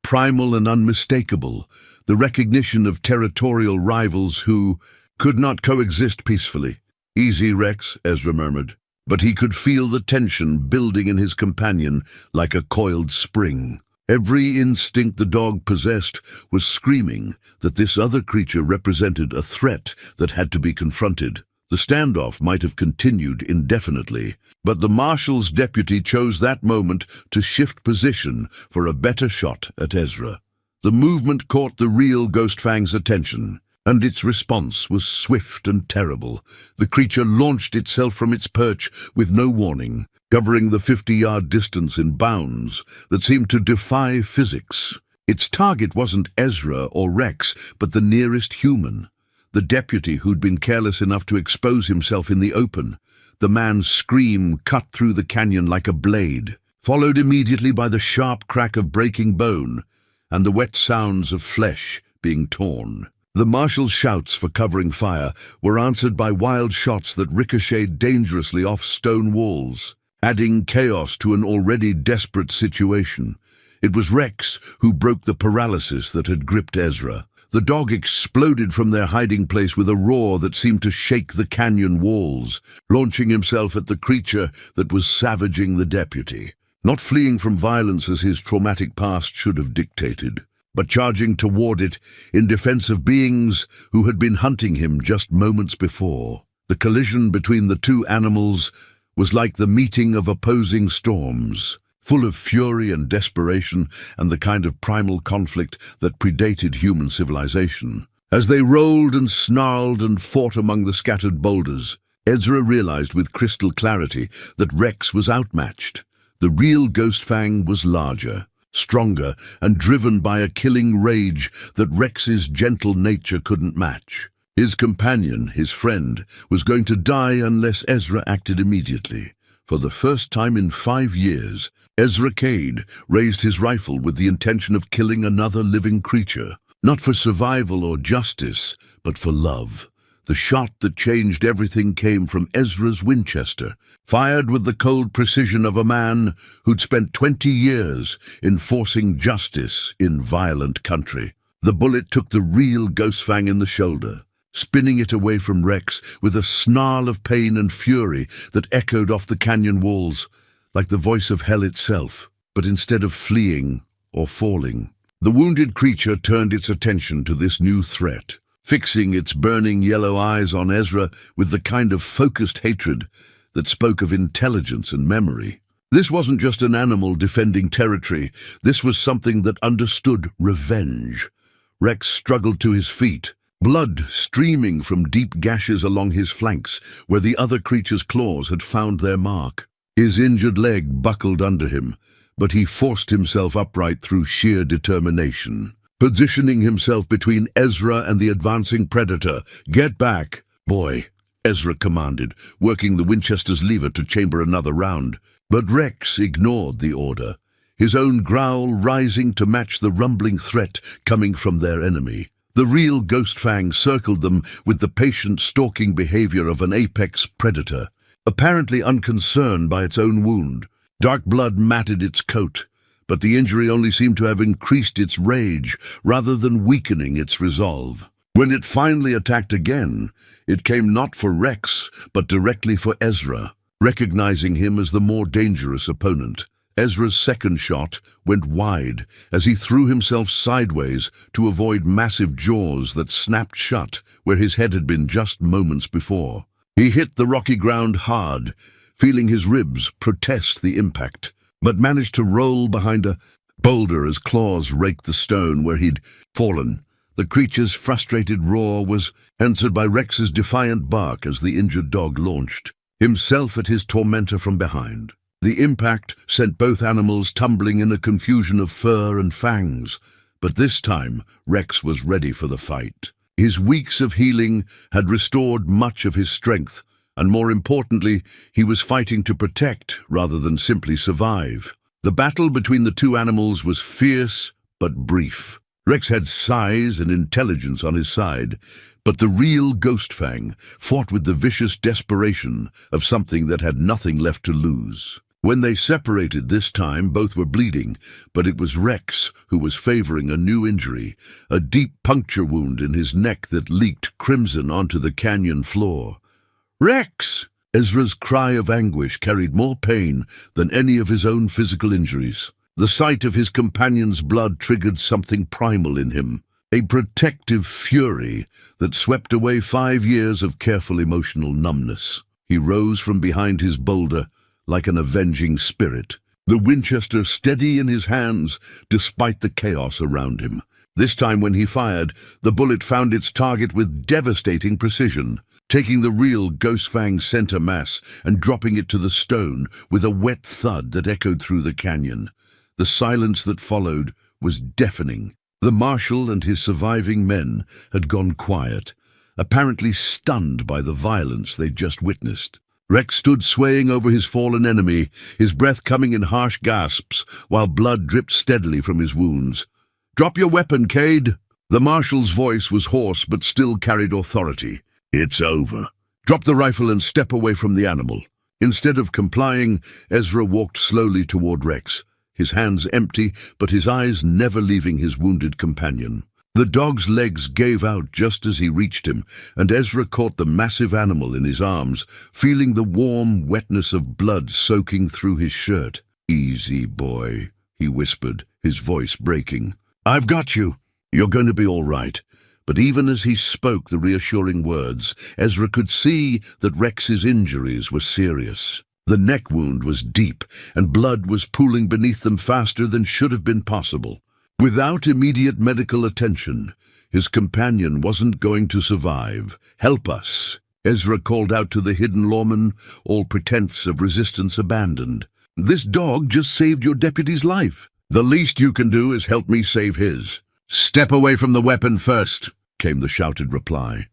S1: primal and unmistakable, the recognition of territorial rivals who could not coexist peacefully. "Easy, Rex," Ezra murmured, but he could feel the tension building in his companion like a coiled spring. Every instinct the dog possessed was screaming that this other creature represented a threat that had to be confronted. The standoff might have continued indefinitely, but the marshal's deputy chose that moment to shift position for a better shot at Ezra. The movement caught the real Ghost Fang's attention, and its response was swift and terrible. The creature launched itself from its perch with no warning, covering the 50-yard distance in bounds that seemed to defy physics. Its target wasn't Ezra or Rex, but the nearest human, the deputy who'd been careless enough to expose himself in the open. The man's scream cut through the canyon like a blade, followed immediately by the sharp crack of breaking bone and the wet sounds of flesh being torn. The marshal's shouts for covering fire were answered by wild shots that ricocheted dangerously off stone walls, adding chaos to an already desperate situation. It was Rex who broke the paralysis that had gripped Ezra. The dog exploded from their hiding place with a roar that seemed to shake the canyon walls, launching himself at the creature that was savaging the deputy, not fleeing from violence as his traumatic past should have dictated, but charging toward it in defense of beings who had been hunting him just moments before. The collision between the two animals was like the meeting of opposing storms, full of fury and desperation and the kind of primal conflict that predated human civilization. As they rolled and snarled and fought among the scattered boulders, Ezra realized with crystal clarity that Rex was outmatched. The real Ghost Fang was larger, stronger, and driven by a killing rage that Rex's gentle nature couldn't match. His companion, his friend, was going to die unless Ezra acted immediately. For the first time in 5 years, Ezra Cade raised his rifle with the intention of killing another living creature, not for survival or justice, but for love. The shot that changed everything came from Ezra's Winchester, fired with the cold precision of a man who'd spent 20 years enforcing justice in violent country. The bullet took the real Ghostfang in the shoulder, spinning it away from Rex with a snarl of pain and fury that echoed off the canyon walls like the voice of hell itself. But instead of fleeing or falling, the wounded creature turned its attention to this new threat, fixing its burning yellow eyes on Ezra with the kind of focused hatred that spoke of intelligence and memory. This wasn't just an animal defending territory. This was something that understood revenge. Rex struggled to his feet, blood streaming from deep gashes along his flanks where the other creature's claws had found their mark. His injured leg buckled under him, but he forced himself upright through sheer determination, positioning himself between Ezra and the advancing predator. "Get back, boy," Ezra commanded, working the Winchester's lever to chamber another round. But Rex ignored the order, his own growl rising to match the rumbling threat coming from their enemy. The real Ghostfang circled them with the patient, stalking behavior of an apex predator, apparently unconcerned by its own wound. Dark blood matted its coat, but the injury only seemed to have increased its rage rather than weakening its resolve. When it finally attacked again, it came not for Rex, but directly for Ezra, recognizing him as the more dangerous opponent. Ezra's second shot went wide as he threw himself sideways to avoid massive jaws that snapped shut where his head had been just moments before. He hit the rocky ground hard, feeling his ribs protest the impact, but managed to roll behind a boulder as claws raked the stone where he'd fallen. The creature's frustrated roar was answered by Rex's defiant bark as the injured dog launched himself at his tormentor from behind. The impact sent both animals tumbling in a confusion of fur and fangs, but this time Rex was ready for the fight. His weeks of healing had restored much of his strength, and more importantly, he was fighting to protect rather than simply survive. The battle between the two animals was fierce but brief. Rex had size and intelligence on his side, but the real Ghostfang fought with the vicious desperation of something that had nothing left to lose. When they separated this time, both were bleeding, but it was Rex who was favoring a new injury, a deep puncture wound in his neck that leaked crimson onto the canyon floor. "Rex!" Ezra's cry of anguish carried more pain than any of his own physical injuries. The sight of his companion's blood triggered something primal in him, a protective fury that swept away 5 years of careful emotional numbness. He rose from behind his boulder like an avenging spirit, the Winchester steady in his hands despite the chaos around him. This time when he fired, the bullet found its target with devastating precision, taking the real Ghostfang center mass and dropping it to the stone with a wet thud that echoed through the canyon. The silence that followed was deafening. The marshal and his surviving men had gone quiet, apparently stunned by the violence they'd just witnessed. Rex stood swaying over his fallen enemy, his breath coming in harsh gasps while blood dripped steadily from his wounds. "Drop your weapon, Cade." The marshal's voice was hoarse but still carried authority. "It's over. Drop the rifle and step away from the animal." Instead of complying, Ezra walked slowly toward Rex, his hands empty but his eyes never leaving his wounded companion. The dog's legs gave out just as he reached him, and Ezra caught the massive animal in his arms, feeling the warm wetness of blood soaking through his shirt. "Easy, boy," he whispered, his voice breaking. "I've got you. You're going to be all right." But even as he spoke the reassuring words, Ezra could see that Rex's injuries were serious. The neck wound was deep, and blood was pooling beneath them faster than should have been possible. Without immediate medical attention, his companion wasn't going to survive. "Help us," Ezra called out to the hidden lawman, all pretense of resistance abandoned. "This dog just saved your deputy's life. The least you can do is help me save his." "Step away from the weapon first," came the shouted reply.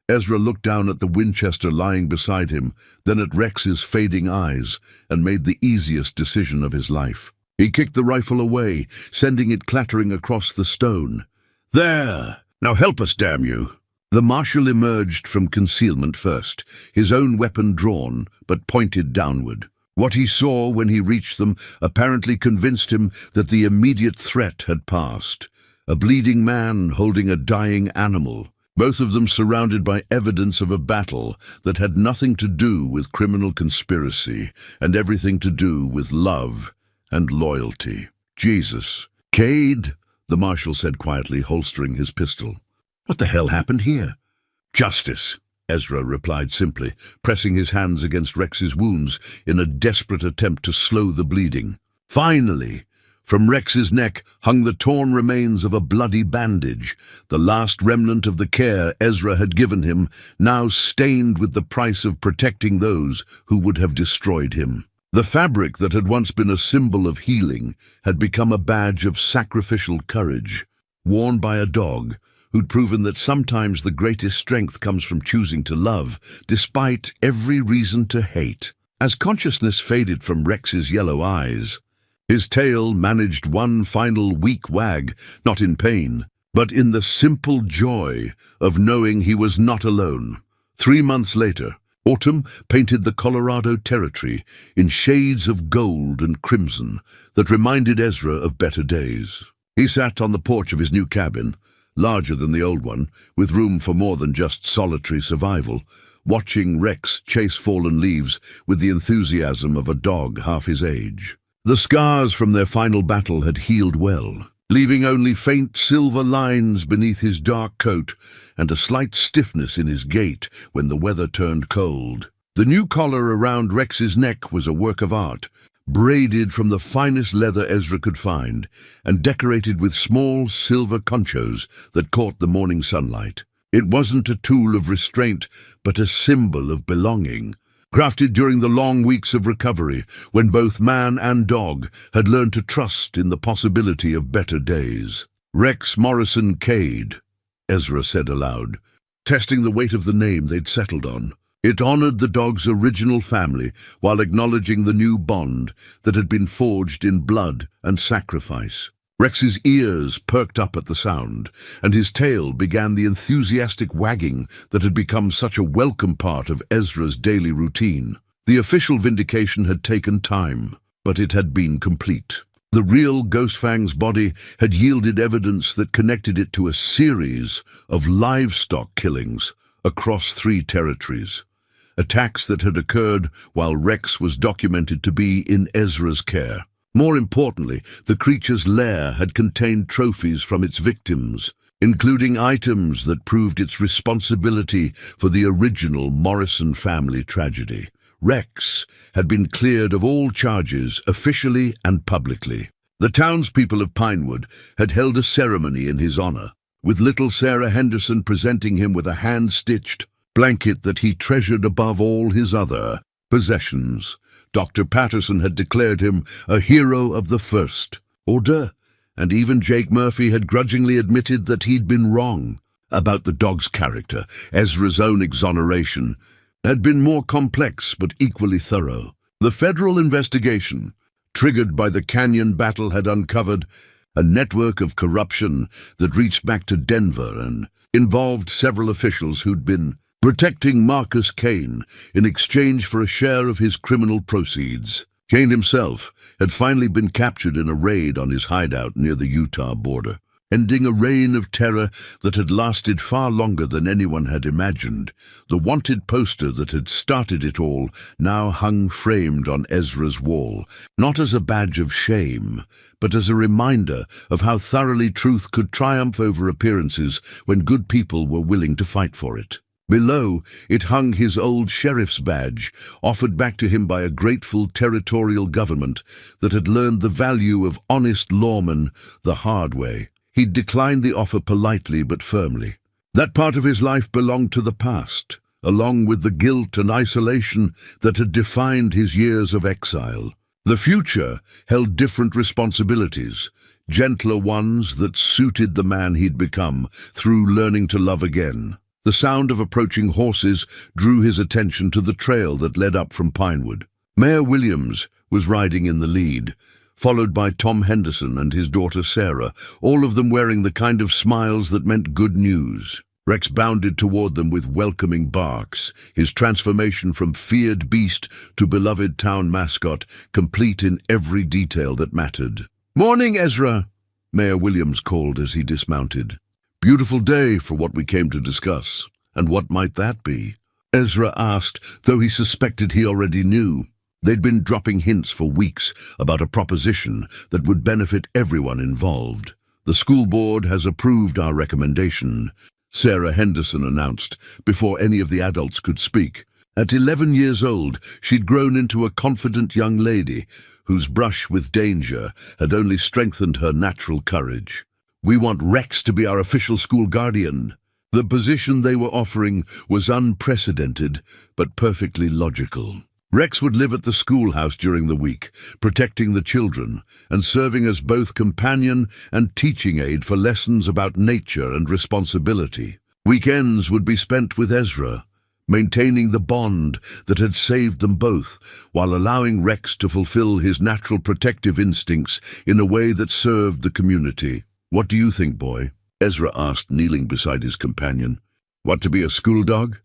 S1: Ezra looked down at the Winchester lying beside him, then at Rex's fading eyes, and made the easiest decision of his life. He kicked the rifle away, sending it clattering across the stone. "There! Now help us, damn you!" The marshal emerged from concealment first, his own weapon drawn, but pointed downward. What he saw when he reached them apparently convinced him that the immediate threat had passed. A bleeding man holding a dying animal, both of them surrounded by evidence of a battle that had nothing to do with criminal conspiracy and everything to do with love and loyalty. Jesus. "Cade," the marshal said quietly, holstering his pistol. "What the hell happened here?" "Justice," Ezra replied simply, pressing his hands against Rex's wounds in a desperate attempt to slow the bleeding. Finally, from Rex's neck hung the torn remains of a bloody bandage, the last remnant of the care Ezra had given him, now stained with the price of protecting those who would have destroyed him. The fabric that had once been a symbol of healing had become a badge of sacrificial courage, worn by a dog who'd proven that sometimes the greatest strength comes from choosing to love, despite every reason to hate. As consciousness faded from Rex's yellow eyes, his tail managed one final weak wag, not in pain, but in the simple joy of knowing he was not alone. 3 months later, autumn painted the Colorado Territory in shades of gold and crimson that reminded Ezra of better days. He sat on the porch of his new cabin, larger than the old one, with room for more than just solitary survival, watching Rex chase fallen leaves with the enthusiasm of a dog half his age. The scars from their final battle had healed well, leaving only faint silver lines beneath his dark coat and a slight stiffness in his gait when the weather turned cold. The new collar around Rex's neck was a work of art, braided from the finest leather Ezra could find, and decorated with small silver conchos that caught the morning sunlight. It wasn't a tool of restraint, but a symbol of belonging, crafted during the long weeks of recovery, when both man and dog had learned to trust in the possibility of better days. "Rex Morrison Cade," Ezra said aloud, testing the weight of the name they'd settled on. It honored the dog's original family while acknowledging the new bond that had been forged in blood and sacrifice. Rex's ears perked up at the sound, and his tail began the enthusiastic wagging that had become such a welcome part of Ezra's daily routine. The official vindication had taken time, but it had been complete. The real Ghostfang's body had yielded evidence that connected it to a series of livestock killings across 3 territories. Attacks that had occurred while Rex was documented to be in Ezra's care. More importantly, the creature's lair had contained trophies from its victims, including items that proved its responsibility for the original Morrison family tragedy. Rex had been cleared of all charges officially and publicly. The townspeople of Pinewood had held a ceremony in his honor, with little Sarah Henderson presenting him with a hand-stitched blanket that he treasured above all his other possessions. Dr. Patterson had declared him a hero of the First Order, and even Jake Murphy had grudgingly admitted that he'd been wrong about the dog's character. Ezra's own exoneration had been more complex but equally thorough. The federal investigation, triggered by the Canyon battle, had uncovered a network of corruption that reached back to Denver and involved several officials who'd been protecting Marcus Kane in exchange for a share of his criminal proceeds. Kane himself had finally been captured in a raid on his hideout near the Utah border, ending a reign of terror that had lasted far longer than anyone had imagined. The wanted poster that had started it all now hung framed on Ezra's wall, not as a badge of shame, but as a reminder of how thoroughly truth could triumph over appearances when good people were willing to fight for it. Below, it hung his old sheriff's badge, offered back to him by a grateful territorial government that had learned the value of honest lawmen the hard way. He'd declined the offer politely but firmly. That part of his life belonged to the past, along with the guilt and isolation that had defined his years of exile. The future held different responsibilities, gentler ones that suited the man he'd become through learning to love again. The sound of approaching horses drew his attention to the trail that led up from Pinewood. Mayor Williams was riding in the lead, followed by Tom Henderson and his daughter Sarah, all of them wearing the kind of smiles that meant good news. Rex bounded toward them with welcoming barks, his transformation from feared beast to beloved town mascot complete in every detail that mattered. "Morning, Ezra," Mayor Williams called as he dismounted. "Beautiful day for what we came to discuss. And what might that be?" Ezra asked, though he suspected he already knew. They'd been dropping hints for weeks about a proposition that would benefit everyone involved. "The school board has approved our recommendation," Sarah Henderson announced, before any of the adults could speak. At 11 years old, she'd grown into a confident young lady whose brush with danger had only strengthened her natural courage. "We want Rex to be our official school guardian." The position they were offering was unprecedented, but perfectly logical. Rex would live at the schoolhouse during the week, protecting the children and serving as both companion and teaching aid for lessons about nature and responsibility. Weekends would be spent with Ezra, maintaining the bond that had saved them both, while allowing Rex to fulfill his natural protective instincts in a way that served the community. "What do you think, boy?" Ezra asked, kneeling beside his companion. "Want to be a school dog?"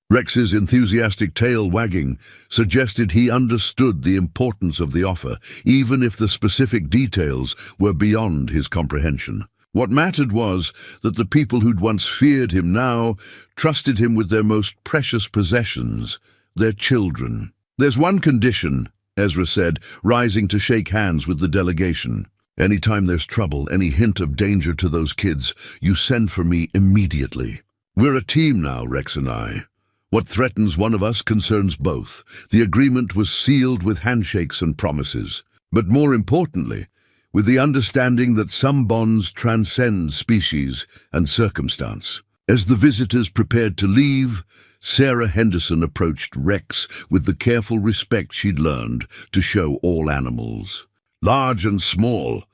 S1: Rex's enthusiastic tail wagging suggested he understood the importance of the offer, even if the specific details were beyond his comprehension. What mattered was that the people who'd once feared him now trusted him with their most precious possessions, their children. "There's one condition," Ezra said, rising to shake hands with the delegation. "Anytime there's trouble, any hint of danger to those kids, you send for me immediately. We're a team now, Rex and I. What threatens one of us concerns both." The agreement was sealed with handshakes and promises, but more importantly, with the understanding that some bonds transcend species and circumstance. As the visitors prepared to leave, Sarah Henderson approached Rex with the careful respect she'd learned to show all animals. "Large and small.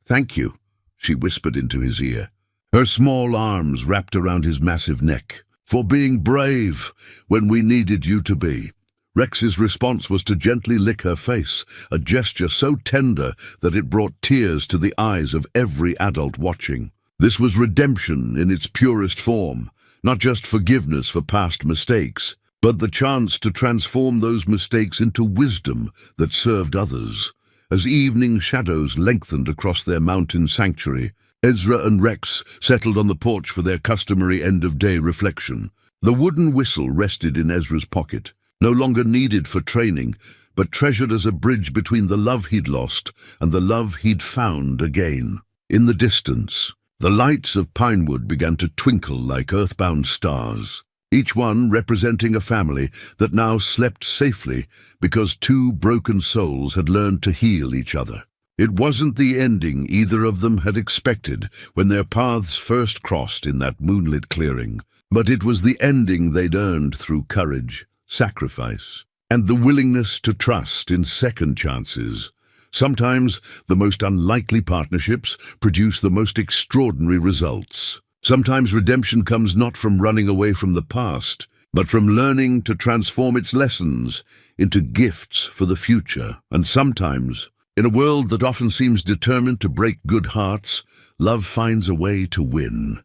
S1: Thank you," she whispered into his ear, her small arms wrapped around his massive neck. "For being brave when we needed you to be." Rex's response was to gently lick her face, a gesture so tender that it brought tears to the eyes of every adult watching. This was redemption in its purest form, not just forgiveness for past mistakes, but the chance to transform those mistakes into wisdom that served others. As evening shadows lengthened across their mountain sanctuary, Ezra and Rex settled on the porch for their customary end-of-day reflection. The wooden whistle rested in Ezra's pocket, no longer needed for training, but treasured as a bridge between the love he'd lost and the love he'd found again. In the distance, the lights of Pinewood began to twinkle like earthbound stars, each one representing a family that now slept safely because two broken souls had learned to heal each other. It wasn't the ending either of them had expected when their paths first crossed in that moonlit clearing, but it was the ending they'd earned through courage, sacrifice, and the willingness to trust in second chances. Sometimes the most unlikely partnerships produce the most extraordinary results. Sometimes redemption comes not from running away from the past, but from learning to transform its lessons into gifts for the future. And sometimes, in a world that often seems determined to break good hearts, love finds a way to win.